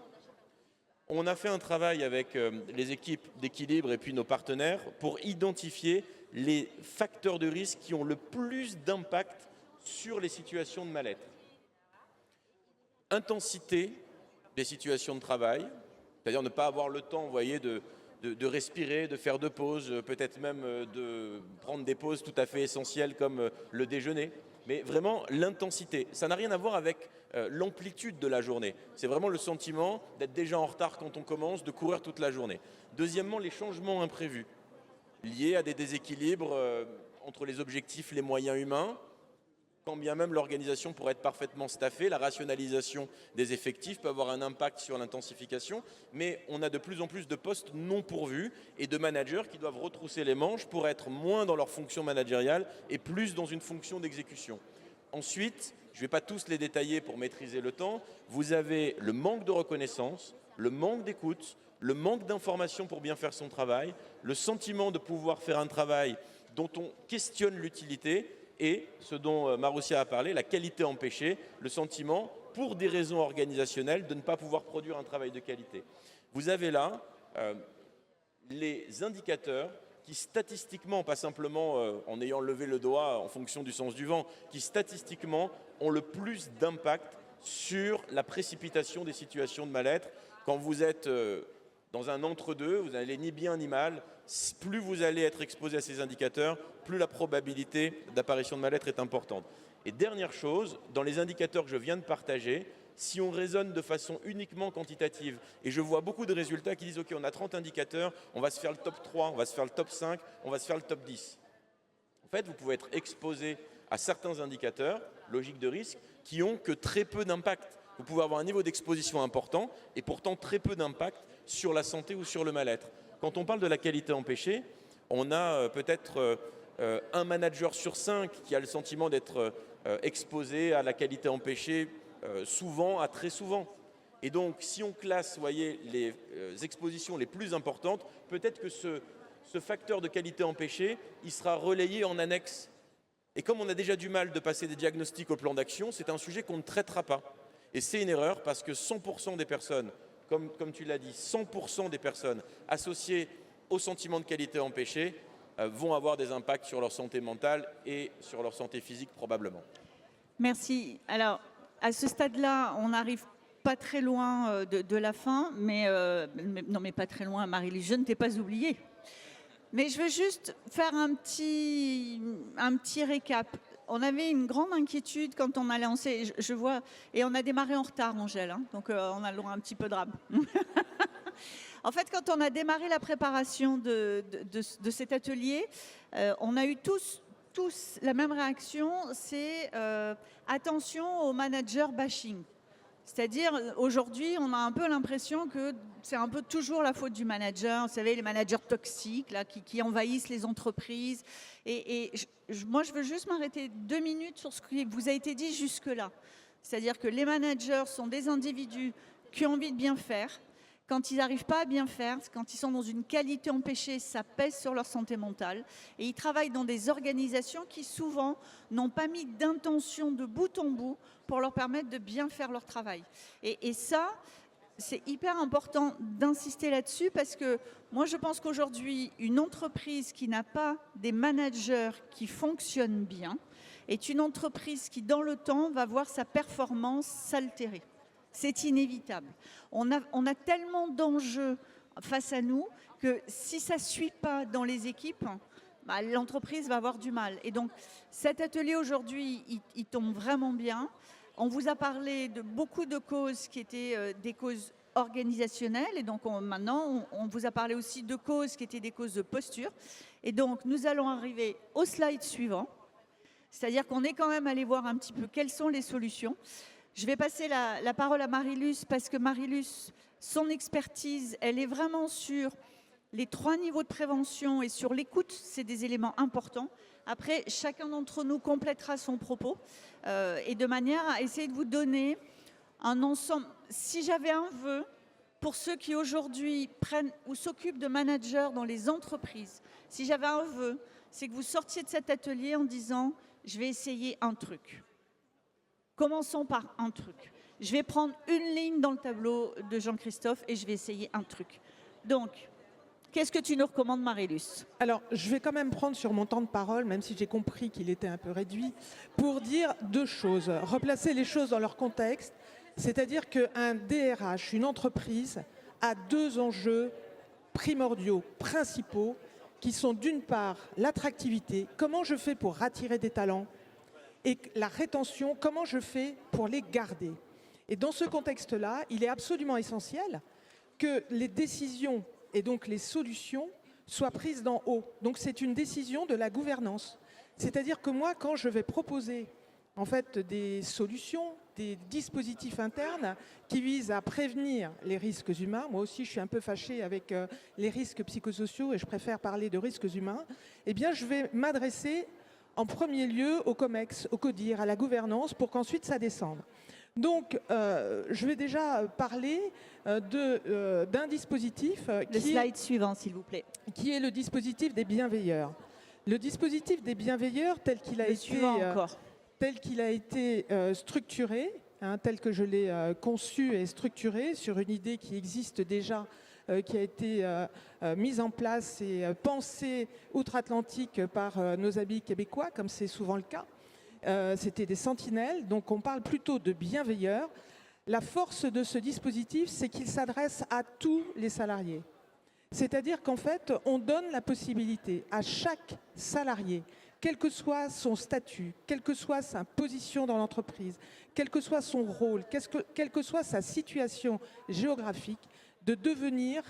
on a fait un travail avec les équipes d'équilibre et puis nos partenaires pour identifier les facteurs de risque qui ont le plus d'impact sur les situations de mal-être. Intensité des situations de travail, c'est-à-dire ne pas avoir le temps, vous voyez, de respirer, de faire de pauses, peut-être même de prendre des pauses tout à fait essentielles comme le déjeuner. Mais vraiment, l'intensité, ça n'a rien à voir avec l'amplitude de la journée. C'est vraiment le sentiment d'être déjà en retard quand on commence, de courir toute la journée. Deuxièmement, les changements imprévus liés à des déséquilibres entre les objectifs, les moyens humains, quand bien même l'organisation pourrait être parfaitement staffée, la rationalisation des effectifs peut avoir un impact sur l'intensification, mais on a de plus en plus de postes non pourvus et de managers qui doivent retrousser les manches pour être moins dans leur fonction managériale et plus dans une fonction d'exécution. Ensuite, je ne vais pas tous les détailler pour maîtriser le temps, vous avez le manque de reconnaissance, le manque d'écoute, le manque d'information pour bien faire son travail, le sentiment de pouvoir faire un travail dont on questionne l'utilité, et ce dont Maroussia a parlé, la qualité empêchée, le sentiment, pour des raisons organisationnelles, de ne pas pouvoir produire un travail de qualité. Vous avez là les indicateurs qui statistiquement, pas simplement en ayant levé le doigt en fonction du sens du vent, qui statistiquement ont le plus d'impact sur la précipitation des situations de mal-être. Quand vous êtes dans un entre-deux, vous n'allez ni bien ni mal, plus vous allez être exposé à ces indicateurs, plus la probabilité d'apparition de mal-être est importante. Et dernière chose, dans les indicateurs que je viens de partager, si on raisonne de façon uniquement quantitative, et je vois beaucoup de résultats qui disent « Ok, on a 30 indicateurs, on va se faire le top 3, on va se faire le top 5, on va se faire le top 10 ». En fait, vous pouvez être exposé à certains indicateurs, logique de risque, qui n'ont que très peu d'impact. Vous pouvez avoir un niveau d'exposition important et pourtant très peu d'impact sur la santé ou sur le mal-être. Quand on parle de la qualité empêchée, on a peut-être un manager sur 5 qui a le sentiment d'être exposé à la qualité empêchée souvent à très souvent. Et donc, si on classe, voyez, les expositions les plus importantes, peut-être que ce facteur de qualité empêchée, il sera relayé en annexe. Et comme on a déjà du mal de passer des diagnostics au plan d'action, c'est un sujet qu'on ne traitera pas. Et c'est une erreur parce que 100% des personnes, comme tu l'as dit, 100% des personnes associées au sentiment de qualité empêchée vont avoir des impacts sur leur santé mentale et sur leur santé physique probablement. Merci. Alors, à ce stade-là, on n'arrive pas très loin de la fin, mais non, mais pas très loin, Marie-Lise, je ne t'ai pas oublié. Mais je veux juste faire un petit récap. On avait une grande inquiétude quand on a lancé, je vois, et on a démarré en retard, Angèle, hein, donc on a le droit à un petit peu de rame. En fait, quand on a démarré la préparation de cet atelier, on a eu tous la même réaction, c'est attention au manager bashing. C'est-à-dire, aujourd'hui, on a un peu l'impression que c'est un peu toujours la faute du manager. Vous savez, les managers toxiques là, qui envahissent les entreprises. Moi, je veux juste m'arrêter 2 minutes sur ce qui vous a été dit jusque-là. C'est-à-dire que les managers sont des individus qui ont envie de bien faire. Quand ils n'arrivent pas à bien faire, quand ils sont dans une qualité empêchée, ça pèse sur leur santé mentale. Et ils travaillent dans des organisations qui, souvent, n'ont pas mis d'intention de bout en bout pour leur permettre de bien faire leur travail. Et ça, c'est hyper important d'insister là-dessus parce que moi, je pense qu'aujourd'hui, une entreprise qui n'a pas des managers qui fonctionnent bien est une entreprise qui, dans le temps, va voir sa performance s'altérer. C'est inévitable. On a tellement d'enjeux face à nous que si ça ne suit pas dans les équipes, bah, l'entreprise va avoir du mal. Et donc, cet atelier aujourd'hui, il tombe vraiment bien. On vous a parlé de beaucoup de causes qui étaient des causes organisationnelles. Et donc, maintenant, on vous a parlé aussi de causes qui étaient des causes de posture. Et donc, nous allons arriver au slide suivant. C'est-à-dire qu'on est quand même allé voir un petit peu quelles sont les solutions. Je vais passer la parole à Marie-Luce parce que Marie-Luce, son expertise, elle est vraiment sur les 3 niveaux de prévention et sur l'écoute. C'est des éléments importants. Après, chacun d'entre nous complétera son propos et de manière à essayer de vous donner un ensemble. Si j'avais un vœu pour ceux qui aujourd'hui prennent ou s'occupent de managers dans les entreprises, si j'avais un vœu, c'est que vous sortiez de cet atelier en disant « je vais essayer un truc ». Commençons par un truc. Je vais prendre une ligne dans le tableau de Jean-Christophe et je vais essayer un truc. Donc, qu'est-ce que tu nous recommandes, Marie-Luce? Alors, je vais quand même prendre sur mon temps de parole, même si j'ai compris qu'il était un peu réduit, pour dire 2 choses. Replacer les choses dans leur contexte, c'est-à-dire qu'un DRH, une entreprise, a 2 enjeux primordiaux, principaux, qui sont d'une part l'attractivité. Comment je fais pour attirer des talents? Et la rétention, comment je fais pour les garder? Et dans ce contexte-là, il est absolument essentiel que les décisions et donc les solutions soient prises d'en haut. Donc c'est une décision de la gouvernance. C'est-à-dire que moi, quand je vais proposer en fait des solutions, des dispositifs internes qui visent à prévenir les risques humains, moi aussi je suis un peu fâchée avec les risques psychosociaux et je préfère parler de risques humains, eh bien je vais m'adresser en premier lieu au COMEX, au CODIR, à la gouvernance, pour qu'ensuite ça descende. Donc, je vais déjà parler d'un dispositif Le slide suivant, s'il vous plaît. Qui est le dispositif des bienveilleurs. Le dispositif des bienveilleurs, tel qu'il a été structuré, hein, tel que je l'ai conçu et structuré sur une idée qui existe déjà, qui a été mise en place et pensée outre-Atlantique par nos amis québécois, comme c'est souvent le cas. C'était des sentinelles, donc on parle plutôt de bienveilleurs. La force de ce dispositif, c'est qu'il s'adresse à tous les salariés. C'est-à-dire qu'en fait, on donne la possibilité à chaque salarié, quel que soit son statut, quelle que soit sa position dans l'entreprise, quel que soit son rôle, quelle que soit sa situation géographique, de devenir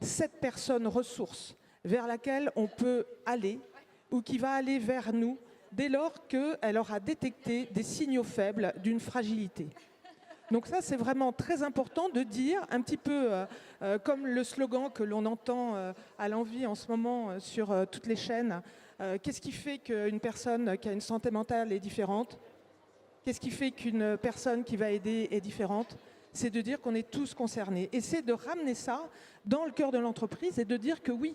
cette personne ressource vers laquelle on peut aller ou qui va aller vers nous dès lors qu'elle aura détecté des signaux faibles d'une fragilité. Donc ça, c'est vraiment très important de dire, un petit peu comme le slogan que l'on entend à l'envi en ce moment sur toutes les chaînes, qu'est-ce qui fait qu'une personne qui a une santé mentale est différente? Qu'est-ce qui fait qu'une personne qui va aider est différente? C'est de dire qu'on est tous concernés. Et c'est de ramener ça dans le cœur de l'entreprise et de dire que oui,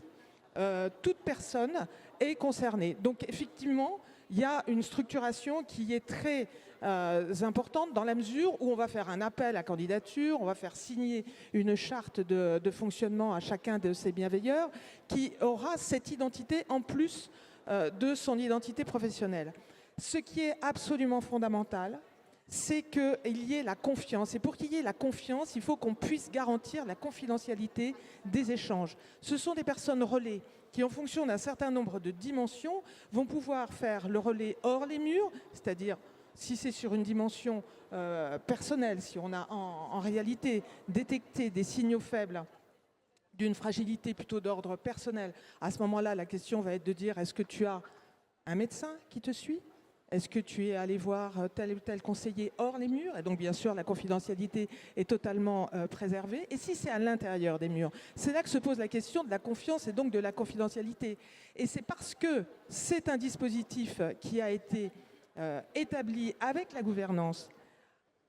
toute personne est concernée. Donc effectivement, il y a une structuration qui est très importante dans la mesure où on va faire un appel à candidature, on va faire signer une charte de fonctionnement à chacun de ces bienveilleurs qui aura cette identité en plus de son identité professionnelle. Ce qui est absolument fondamental, c'est qu'il y ait la confiance. Et pour qu'il y ait la confiance, il faut qu'on puisse garantir la confidentialité des échanges. Ce sont des personnes relais qui, en fonction d'un certain nombre de dimensions, vont pouvoir faire le relais hors les murs, c'est-à-dire si c'est sur une dimension personnelle, si on a en réalité détecté des signaux faibles d'une fragilité plutôt d'ordre personnel, à ce moment-là, la question va être de dire, est-ce que tu as un médecin qui te suit ? Est-ce que tu es allé voir tel ou tel conseiller hors les murs ? Et donc, bien sûr, la confidentialité est totalement préservée. Et si c'est à l'intérieur des murs ? C'est là que se pose la question de la confiance et donc de la confidentialité. Et c'est parce que c'est un dispositif qui a été établi avec la gouvernance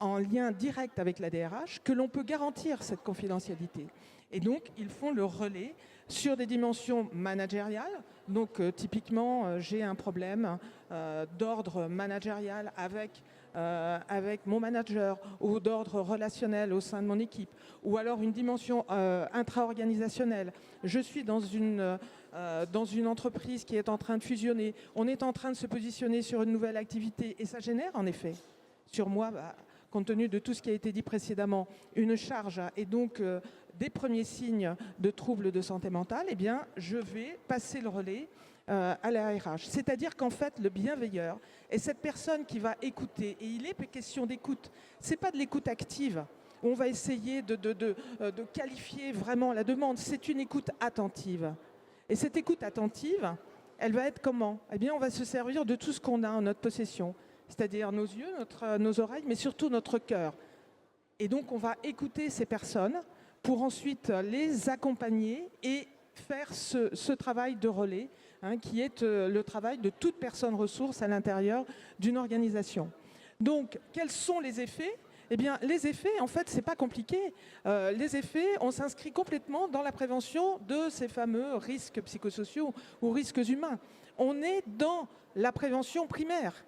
en lien direct avec la DRH que l'on peut garantir cette confidentialité. Et donc, ils font le relais sur des dimensions managériales. Donc, typiquement, j'ai un problème d'ordre managérial avec mon manager ou d'ordre relationnel au sein de mon équipe. Ou alors une dimension intra-organisationnelle. Je suis dans une entreprise qui est en train de fusionner. On est en train de se positionner sur une nouvelle activité. Et ça génère, en effet, sur moi, compte tenu de tout ce qui a été dit précédemment, une charge et donc des premiers signes de troubles de santé mentale, eh bien, je vais passer le relais à la RH. C'est-à-dire qu'en fait, le bienveilleur est cette personne qui va écouter. Et il est question d'écoute. Ce n'est pas de l'écoute active. On va essayer de qualifier vraiment la demande. C'est une écoute attentive. Et cette écoute attentive, elle va être comment ? Eh bien, on va se servir de tout ce qu'on a en notre possession. C'est-à-dire nos yeux, nos oreilles, mais surtout notre cœur. Et donc, on va écouter ces personnes pour ensuite les accompagner et faire ce travail de relais, qui est le travail de toute personne ressource à l'intérieur d'une organisation. Donc, quels sont les effets ? Eh bien, les effets, en fait, c'est pas compliqué. Les effets, on s'inscrit complètement dans la prévention de ces fameux risques psychosociaux ou risques humains. On est dans la prévention primaire.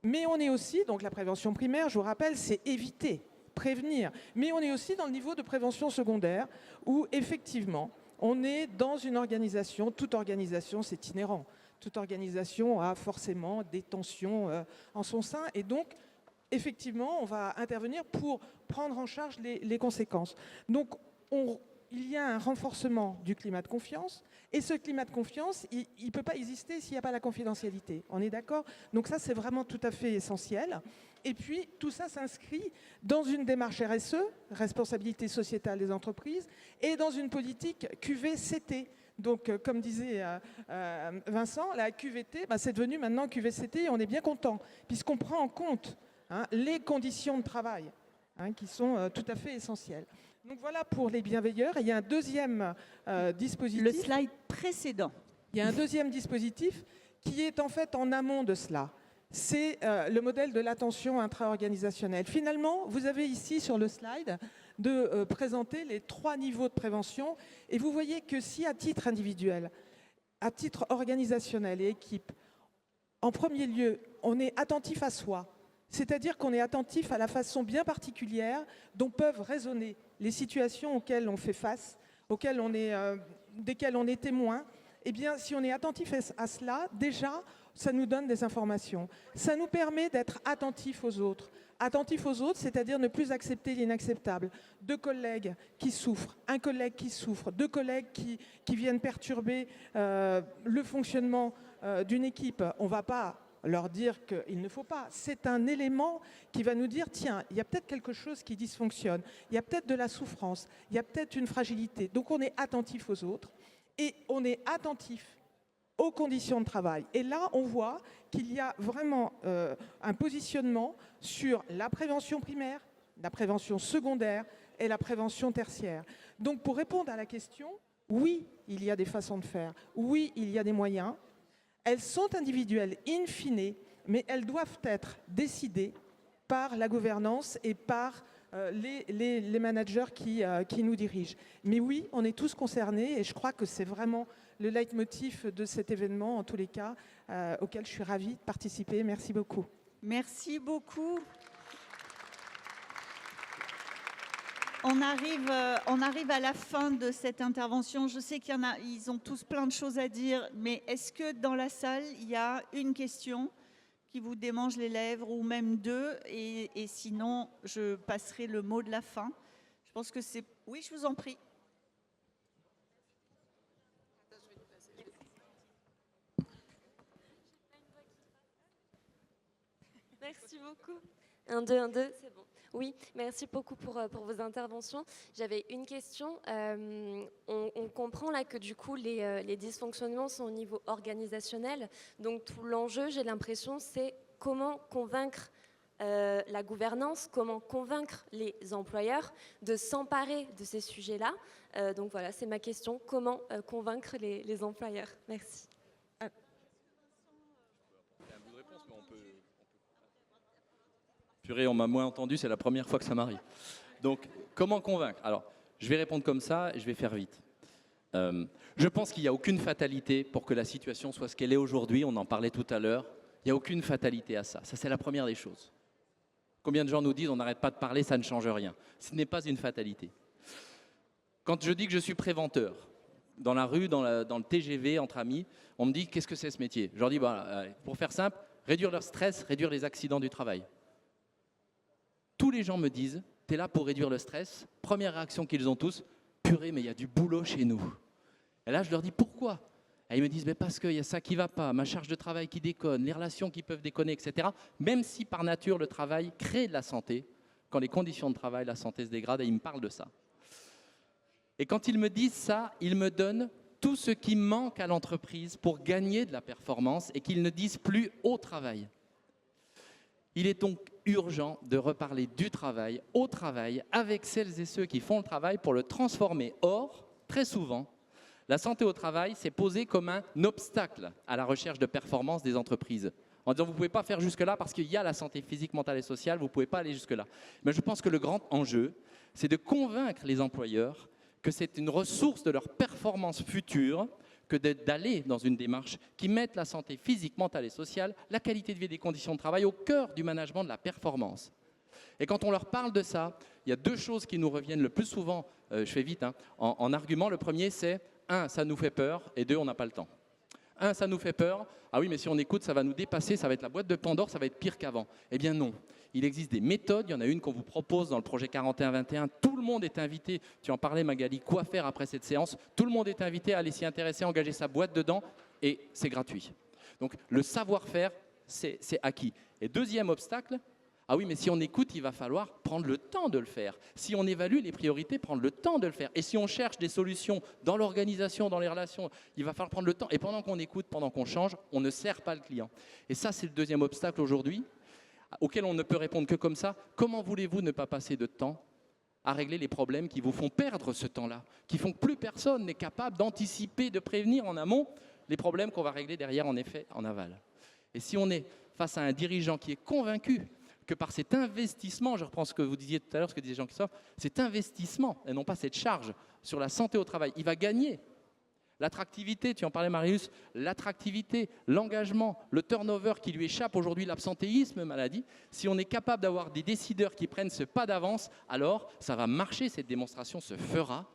Mais on est aussi, donc la prévention primaire, je vous rappelle, c'est éviter, prévenir. Mais on est aussi dans le niveau de prévention secondaire où, effectivement, on est dans une organisation, toute organisation, c'est inhérent. Toute organisation a forcément des tensions en son sein. Et donc, effectivement, on va intervenir pour prendre en charge les conséquences. Donc, il y a un renforcement du climat de confiance. Et ce climat de confiance, il ne peut pas exister s'il n'y a pas la confidentialité. On est d'accord ? Donc ça, c'est vraiment tout à fait essentiel. Et puis, tout ça s'inscrit dans une démarche RSE, responsabilité sociétale des entreprises, et dans une politique QVCT. Donc, comme disait Vincent, la QVT, c'est devenu maintenant QVCT et on est bien content, puisqu'on prend en compte les conditions de travail qui sont tout à fait essentielles. Donc voilà pour les bienveilleurs. Et il y a un deuxième dispositif. Le slide précédent. Il y a un deuxième dispositif qui est en fait en amont de cela. C'est le modèle de l'attention intra-organisationnelle. Finalement, vous avez ici sur le slide de présenter les 3 niveaux de prévention. Et vous voyez que si à titre individuel, à titre organisationnel et équipe, en premier lieu, on est attentif à soi, c'est-à-dire qu'on est attentif à la façon bien particulière dont peuvent résonner les situations auxquelles on fait face, desquelles on est témoin. Eh bien, si on est attentif à cela, déjà, ça nous donne des informations. Ça nous permet d'être attentifs aux autres. Attentifs aux autres, c'est-à-dire ne plus accepter l'inacceptable. 2 collègues qui souffrent, un collègue qui souffre, 2 collègues qui viennent perturber le fonctionnement d'une équipe. On ne va pas leur dire qu'il ne faut pas. C'est un élément qui va nous dire, tiens, il y a peut-être quelque chose qui dysfonctionne, il y a peut-être de la souffrance, il y a peut-être une fragilité. Donc on est attentif aux autres et on est attentif aux conditions de travail. Et là, on voit qu'il y a vraiment un positionnement sur la prévention primaire, la prévention secondaire et la prévention tertiaire. Donc pour répondre à la question, oui, il y a des façons de faire, oui, il y a des moyens. Elles sont individuelles in fine, mais elles doivent être décidées par la gouvernance et par les managers qui nous dirigent. Mais oui, on est tous concernés et je crois que c'est vraiment le leitmotiv de cet événement, en tous les cas, auquel je suis ravie de participer. Merci beaucoup. Merci beaucoup. On arrive à la fin de cette intervention. Je sais qu'il y en a, ils ont tous plein de choses à dire, mais est-ce que dans la salle, il y a une question qui vous démange les lèvres ou même 2 et sinon, je passerai le mot de la fin. Je pense que c'est... Oui, je vous en prie. Merci beaucoup. 1, 2, 1, 2, c'est bon. Oui, merci beaucoup pour vos interventions. J'avais une question. On comprend là que du coup, les dysfonctionnements sont au niveau organisationnel. Donc tout l'enjeu, j'ai l'impression, c'est comment convaincre la gouvernance, comment convaincre les employeurs de s'emparer de ces sujets-là. Donc voilà, c'est ma question. Comment convaincre les employeurs? Merci. Purée, on m'a moins entendu, c'est la première fois que ça m'arrive. Donc, comment convaincre? Alors, je vais répondre comme ça et je vais faire vite. Je pense qu'il n'y a aucune fatalité pour que la situation soit ce qu'elle est aujourd'hui. On en parlait tout à l'heure. Il n'y a aucune fatalité à ça. Ça, c'est la première des choses. Combien de gens nous disent on n'arrête pas de parler, ça ne change rien. Ce n'est pas une fatalité. Quand je dis que je suis préventeur, dans la rue, dans le TGV, entre amis, on me dit qu'est-ce que c'est ce métier? Je leur dis, pour faire simple, réduire leur stress, réduire les accidents du travail. Tous les gens me disent, tu es là pour réduire le stress. Première réaction qu'ils ont tous, purée, mais il y a du boulot chez nous. Et là, je leur dis, pourquoi? Et ils me disent, mais parce qu'il y a ça qui ne va pas, ma charge de travail qui déconne, les relations qui peuvent déconner, etc. Même si par nature, le travail crée de la santé, quand les conditions de travail, la santé se dégrade, et ils me parlent de ça. Et quand ils me disent ça, ils me donnent tout ce qui manque à l'entreprise pour gagner de la performance et qu'ils ne disent plus au travail. Il est donc urgent de reparler du travail, au travail, avec celles et ceux qui font le travail pour le transformer. Or, très souvent, la santé au travail s'est posée comme un obstacle à la recherche de performance des entreprises. En disant, vous ne pouvez pas faire jusque-là parce qu'il y a la santé physique, mentale et sociale, vous ne pouvez pas aller jusque-là. Mais je pense que le grand enjeu, c'est de convaincre les employeurs que c'est une ressource de leur performance future que d'aller dans une démarche qui mette la santé physique, mentale et sociale, la qualité de vie et des conditions de travail au cœur du management de la performance. Et quand on leur parle de ça, il y a deux choses qui nous reviennent le plus souvent, je fais vite, en argument. Le premier, c'est 1, ça nous fait peur, et 2, on n'a pas le temps. 1, ça nous fait peur. Ah oui, mais si on écoute, ça va nous dépasser, ça va être la boîte de Pandore, ça va être pire qu'avant. Eh bien non. Il existe des méthodes, il y en a une qu'on vous propose dans le projet 41-21. Tout le monde est invité, tu en parlais Magali, quoi faire après cette séance? Tout le monde est invité à aller s'y intéresser, engager sa boîte dedans, et c'est gratuit. Donc le savoir-faire, c'est acquis. Et deuxième obstacle, ah oui, mais si on écoute, il va falloir prendre le temps de le faire. Si on évalue les priorités, prendre le temps de le faire. Et si on cherche des solutions dans l'organisation, dans les relations, il va falloir prendre le temps. Et pendant qu'on écoute, pendant qu'on change, on ne sert pas le client. Et ça, c'est le deuxième obstacle aujourd'hui, auquel on ne peut répondre que comme ça. Comment voulez-vous ne pas passer de temps à régler les problèmes qui vous font perdre ce temps-là, qui font que plus personne n'est capable d'anticiper, de prévenir en amont les problèmes qu'on va régler derrière, en effet, en aval. Et si on est face à un dirigeant qui est convaincu que par cet investissement, je reprends ce que vous disiez tout à l'heure, ce que disait Jean-Christophe, cet investissement, et non pas cette charge sur la santé au travail, il va gagner. L'attractivité, tu en parlais Marius, l'attractivité, l'engagement, le turnover qui lui échappe aujourd'hui, l'absentéisme, maladie, si on est capable d'avoir des décideurs qui prennent ce pas d'avance, alors ça va marcher, cette démonstration se fera.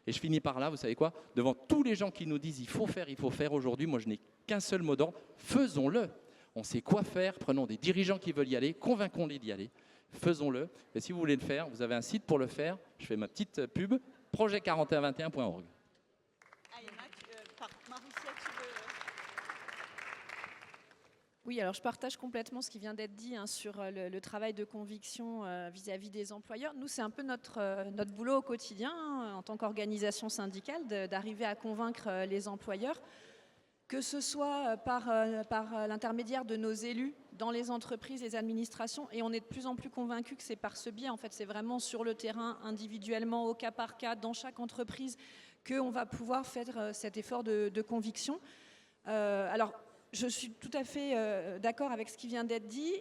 Et je finis par là, vous savez quoi? Devant tous les gens qui nous disent il faut faire aujourd'hui, moi je n'ai qu'un seul mot d'ordre, faisons-le. On sait quoi faire, prenons des dirigeants qui veulent y aller, convainquons-les d'y aller, faisons-le. Et si vous voulez le faire, vous avez un site pour le faire, je fais ma petite pub, projet4121.org. Oui, alors je partage complètement ce qui vient d'être dit sur le travail de conviction vis-à-vis des employeurs. Nous, c'est un peu notre boulot au quotidien, en tant qu'organisation syndicale, d'arriver à convaincre les employeurs, que ce soit par l'intermédiaire de nos élus dans les entreprises, les administrations, et on est de plus en plus convaincus que c'est par ce biais, en fait, c'est vraiment sur le terrain, individuellement, au cas par cas, dans chaque entreprise, qu'on va pouvoir faire cet effort de conviction. Alors, je suis tout à fait d'accord avec ce qui vient d'être dit.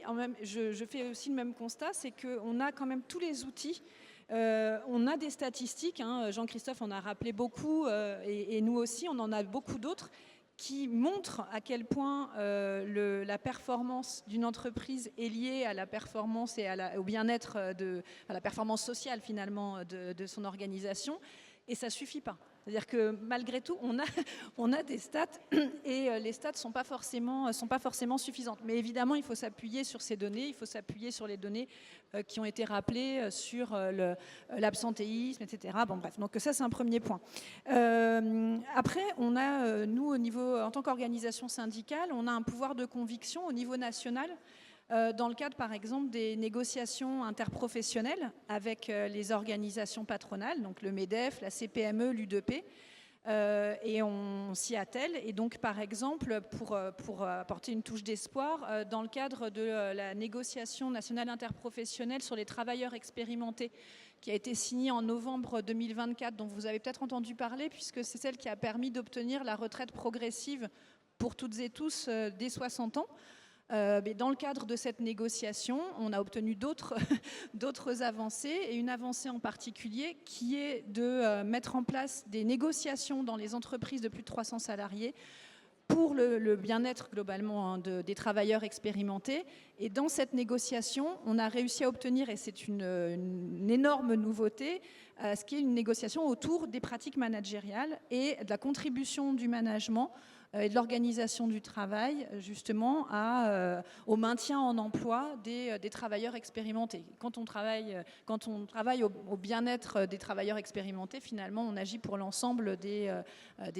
Je fais aussi le même constat, c'est qu'on a quand même tous les outils. On a des statistiques, Jean-Christophe en a rappelé beaucoup, et nous aussi, on en a beaucoup d'autres, qui montrent à quel point la performance d'une entreprise est liée à la performance et au bien-être, à la performance sociale finalement de son organisation. Et ça ne suffit pas. C'est-à-dire que malgré tout, on a des stats et les stats ne sont pas forcément suffisantes. Mais évidemment, il faut s'appuyer sur ces données, il faut s'appuyer sur les données qui ont été rappelées sur l'absentéisme, etc. Bon, bref, donc ça, c'est un premier point. Après, on a, nous, en tant qu'organisation syndicale, on a un pouvoir de conviction au niveau national dans le cadre, par exemple, des négociations interprofessionnelles avec les organisations patronales, donc le MEDEF, la CPME, l'U2P. Et on s'y attelle. Et donc, par exemple, pour apporter une touche d'espoir, dans le cadre de la négociation nationale interprofessionnelle sur les travailleurs expérimentés, qui a été signée en novembre 2024, dont vous avez peut-être entendu parler, puisque c'est celle qui a permis d'obtenir la retraite progressive pour toutes et tous dès 60 ans. Mais dans le cadre de cette négociation, on a obtenu d'autres avancées, et une avancée en particulier qui est de mettre en place des négociations dans les entreprises de plus de 300 salariés pour le bien-être globalement des travailleurs expérimentés. Et dans cette négociation, on a réussi à obtenir, et c'est une énorme nouveauté, ce qui est une négociation autour des pratiques managériales et de la contribution du management et de l'organisation du travail, justement, au maintien en emploi des travailleurs expérimentés. Quand on travaille au bien-être des travailleurs expérimentés, finalement, on agit pour l'ensemble des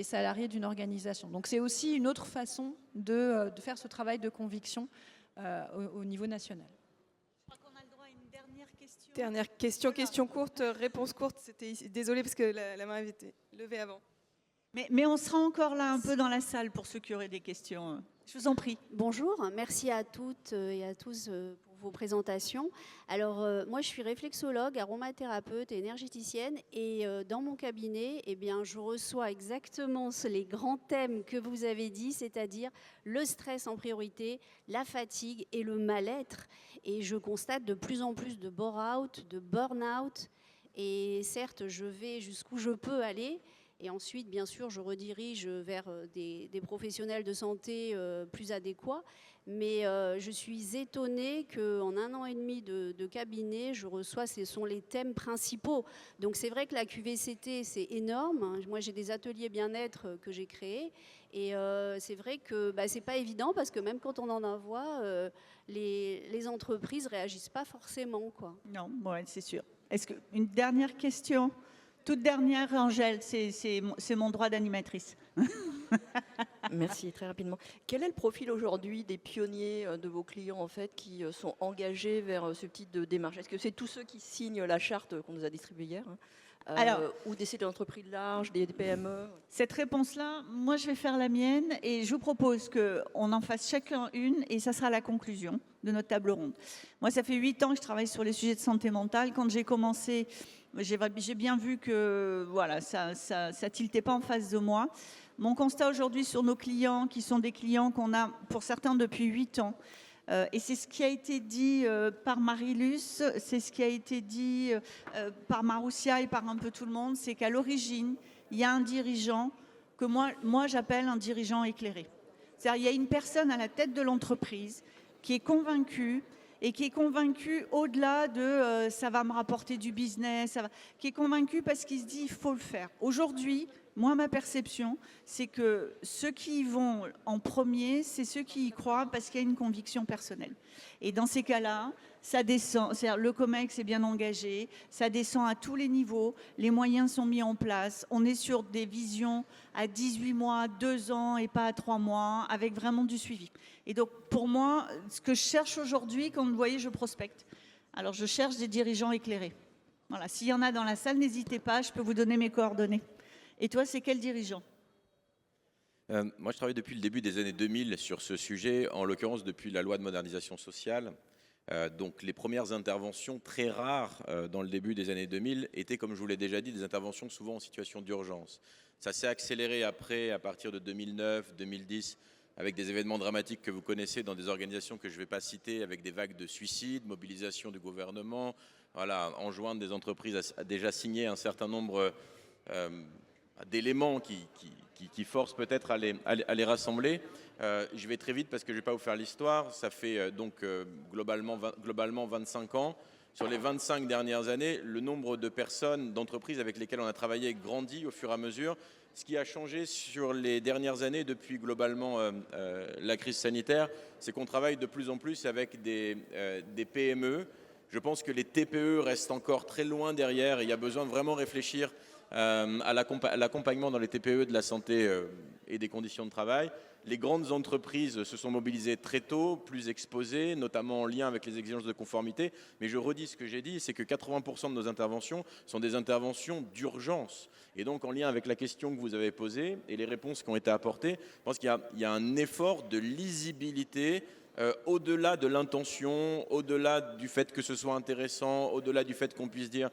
salariés d'une organisation. Donc c'est aussi une autre façon de faire ce travail de conviction au niveau national. Je crois qu'on a le droit à une dernière question. Question courte, réponse courte. Désolée parce que la main avait été levée avant. Mais on sera encore là un peu dans la salle pour ceux qui auraient des questions. Je vous en prie. Bonjour, merci à toutes et à tous pour vos présentations. Alors, moi, je suis réflexologue, aromathérapeute et énergéticienne. Et dans mon cabinet, eh bien, je reçois exactement les grands thèmes que vous avez dit, c'est-à-dire le stress en priorité, la fatigue et le mal-être. Et je constate de plus en plus de bore-out, de burn-out. Et certes, je vais jusqu'où je peux aller. Et ensuite, bien sûr, je redirige vers des professionnels de santé plus adéquats. Mais je suis étonnée qu'en 1 an et demi de cabinet, je reçois, ce sont les thèmes principaux. Donc c'est vrai que la QVCT, c'est énorme. Moi, j'ai des ateliers bien-être que j'ai créés. Et c'est vrai que c'est pas évident parce que même quand on en envoie, les entreprises réagissent pas forcément, quoi. Non, ouais, c'est sûr. Est-ce qu'une dernière question ? Toute dernière, Angèle, c'est mon droit d'animatrice. Merci, très rapidement. Quel est le profil aujourd'hui des pionniers de vos clients en fait, qui sont engagés vers ce type de démarche? Est-ce que c'est tous ceux qui signent la charte qu'on nous a distribuée hier ou des sites d'entreprises larges, des PME? Cette réponse-là, moi je vais faire la mienne et je vous propose qu'on en fasse chacun une et ça sera la conclusion de notre table ronde. Moi, ça fait 8 ans que je travaille sur les sujets de santé mentale. Quand j'ai commencé, j'ai bien vu que voilà, ça tiltait pas en face de moi. Mon constat aujourd'hui sur nos clients, qui sont des clients qu'on a pour certains depuis 8 ans, et c'est ce qui a été dit par Marie-Luce, c'est ce qui a été dit par Maroussia et par un peu tout le monde, c'est qu'à l'origine, il y a un dirigeant que moi j'appelle un dirigeant éclairé. C'est-à-dire il y a une personne à la tête de l'entreprise qui est convaincue et qui est convaincu au-delà de ça va me rapporter du business, qui est convaincu parce qu'il se dit il faut le faire. Aujourd'hui, moi, ma perception, c'est que ceux qui y vont en premier, c'est ceux qui y croient parce qu'il y a une conviction personnelle. Et dans ces cas-là, ça descend, c'est-à-dire le COMEX est bien engagé, ça descend à tous les niveaux, les moyens sont mis en place, on est sur des visions à 18 mois, 2 ans et pas à 3 mois, avec vraiment du suivi. Et donc, pour moi, ce que je cherche aujourd'hui, quand vous voyez, je prospecte. Alors, je cherche des dirigeants éclairés. Voilà, s'il y en a dans la salle, n'hésitez pas, je peux vous donner mes coordonnées. Et toi, c'est quel dirigeant ? Moi, je travaille depuis le début des années 2000 sur ce sujet, en l'occurrence depuis la loi de modernisation sociale. Donc les premières interventions très rares dans le début des années 2000 étaient, comme je vous l'ai déjà dit, des interventions souvent en situation d'urgence. Ça s'est accéléré après, à partir de 2009, 2010, avec des événements dramatiques que vous connaissez dans des organisations que je ne vais pas citer, avec des vagues de suicides, mobilisation du gouvernement, voilà, enjoindre des entreprises à déjà signer un certain nombre d'éléments qui forcent peut-être à les rassembler. Je vais très vite parce que je ne vais pas vous faire l'histoire. Ça fait globalement 25 ans. Sur les 25 dernières années, le nombre de personnes, d'entreprises avec lesquelles on a travaillé grandit au fur et à mesure. Ce qui a changé sur les dernières années depuis globalement la crise sanitaire, c'est qu'on travaille de plus en plus avec des PME. Je pense que les TPE restent encore très loin derrière et il y a besoin de vraiment réfléchir à l'accompagnement dans les TPE de la santé et des conditions de travail. Les grandes entreprises se sont mobilisées très tôt, plus exposées, notamment en lien avec les exigences de conformité. Mais je redis ce que j'ai dit, c'est que 80% de nos interventions sont des interventions d'urgence. Et donc, en lien avec la question que vous avez posée et les réponses qui ont été apportées, je pense qu'il y a un effort de lisibilité au-delà de l'intention, au-delà du fait que ce soit intéressant, au-delà du fait qu'on puisse dire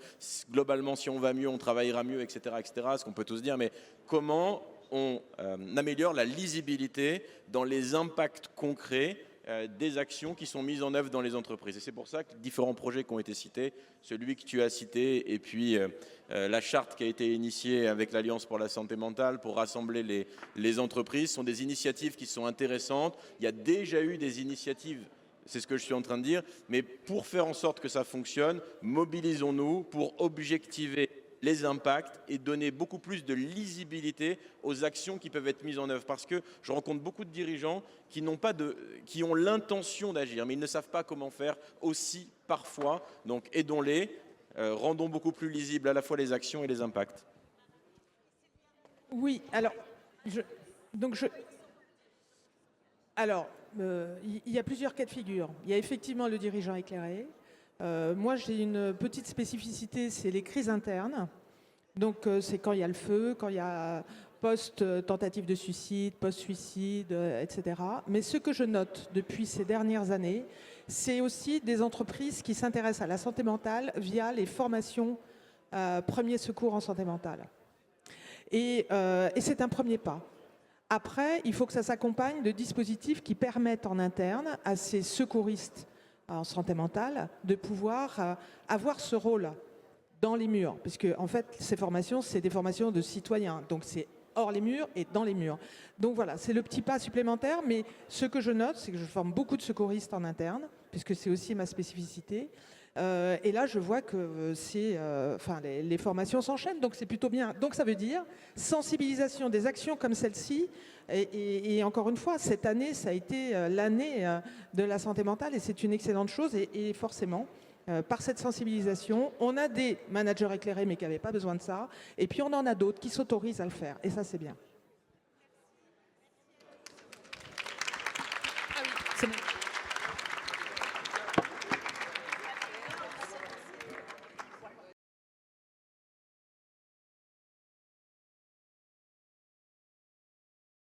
globalement si on va mieux, on travaillera mieux, etc., etc., ce qu'on peut tous dire, mais comment on améliore la lisibilité dans les impacts concrets des actions qui sont mises en œuvre dans les entreprises. Et c'est pour ça que différents projets qui ont été cités, celui que tu as cité, et puis la charte qui a été initiée avec l'Alliance pour la santé mentale pour rassembler les entreprises, sont des initiatives qui sont intéressantes. Il y a déjà eu des initiatives, c'est ce que je suis en train de dire, mais pour faire en sorte que ça fonctionne, mobilisons-nous pour objectiver les impacts et donner beaucoup plus de lisibilité aux actions qui peuvent être mises en œuvre. Parce que je rencontre beaucoup de dirigeants qui ont l'intention d'agir, mais ils ne savent pas comment faire aussi parfois. Donc aidons-les, rendons beaucoup plus lisibles à la fois les actions et les impacts. Oui, alors, il y a plusieurs cas de figure. Il y a effectivement le dirigeant éclairé. Moi, j'ai une petite spécificité, c'est les crises internes. Donc, c'est quand il y a le feu, quand il y a post-tentative de suicide, post-suicide, etc. Mais ce que je note depuis ces dernières années, c'est aussi des entreprises qui s'intéressent à la santé mentale via les formations premiers secours en santé mentale. Et c'est un premier pas. Après, il faut que ça s'accompagne de dispositifs qui permettent en interne à ces secouristes en santé mentale de pouvoir avoir ce rôle dans les murs. Puisque, en fait, ces formations, c'est des formations de citoyens. Donc, c'est hors les murs et dans les murs. Donc, voilà, c'est le petit pas supplémentaire. Mais ce que je note, c'est que je forme beaucoup de secouristes en interne, puisque c'est aussi ma spécificité. Et là, je vois que les formations s'enchaînent, donc c'est plutôt bien. Donc ça veut dire sensibilisation des actions comme celle-ci. Et encore une fois, cette année, ça a été l'année de la santé mentale et c'est une excellente chose. Et forcément, par cette sensibilisation, on a des managers éclairés mais qui n'avaient pas besoin de ça. Et puis on en a d'autres qui s'autorisent à le faire. Et ça, c'est bien. C'est bon.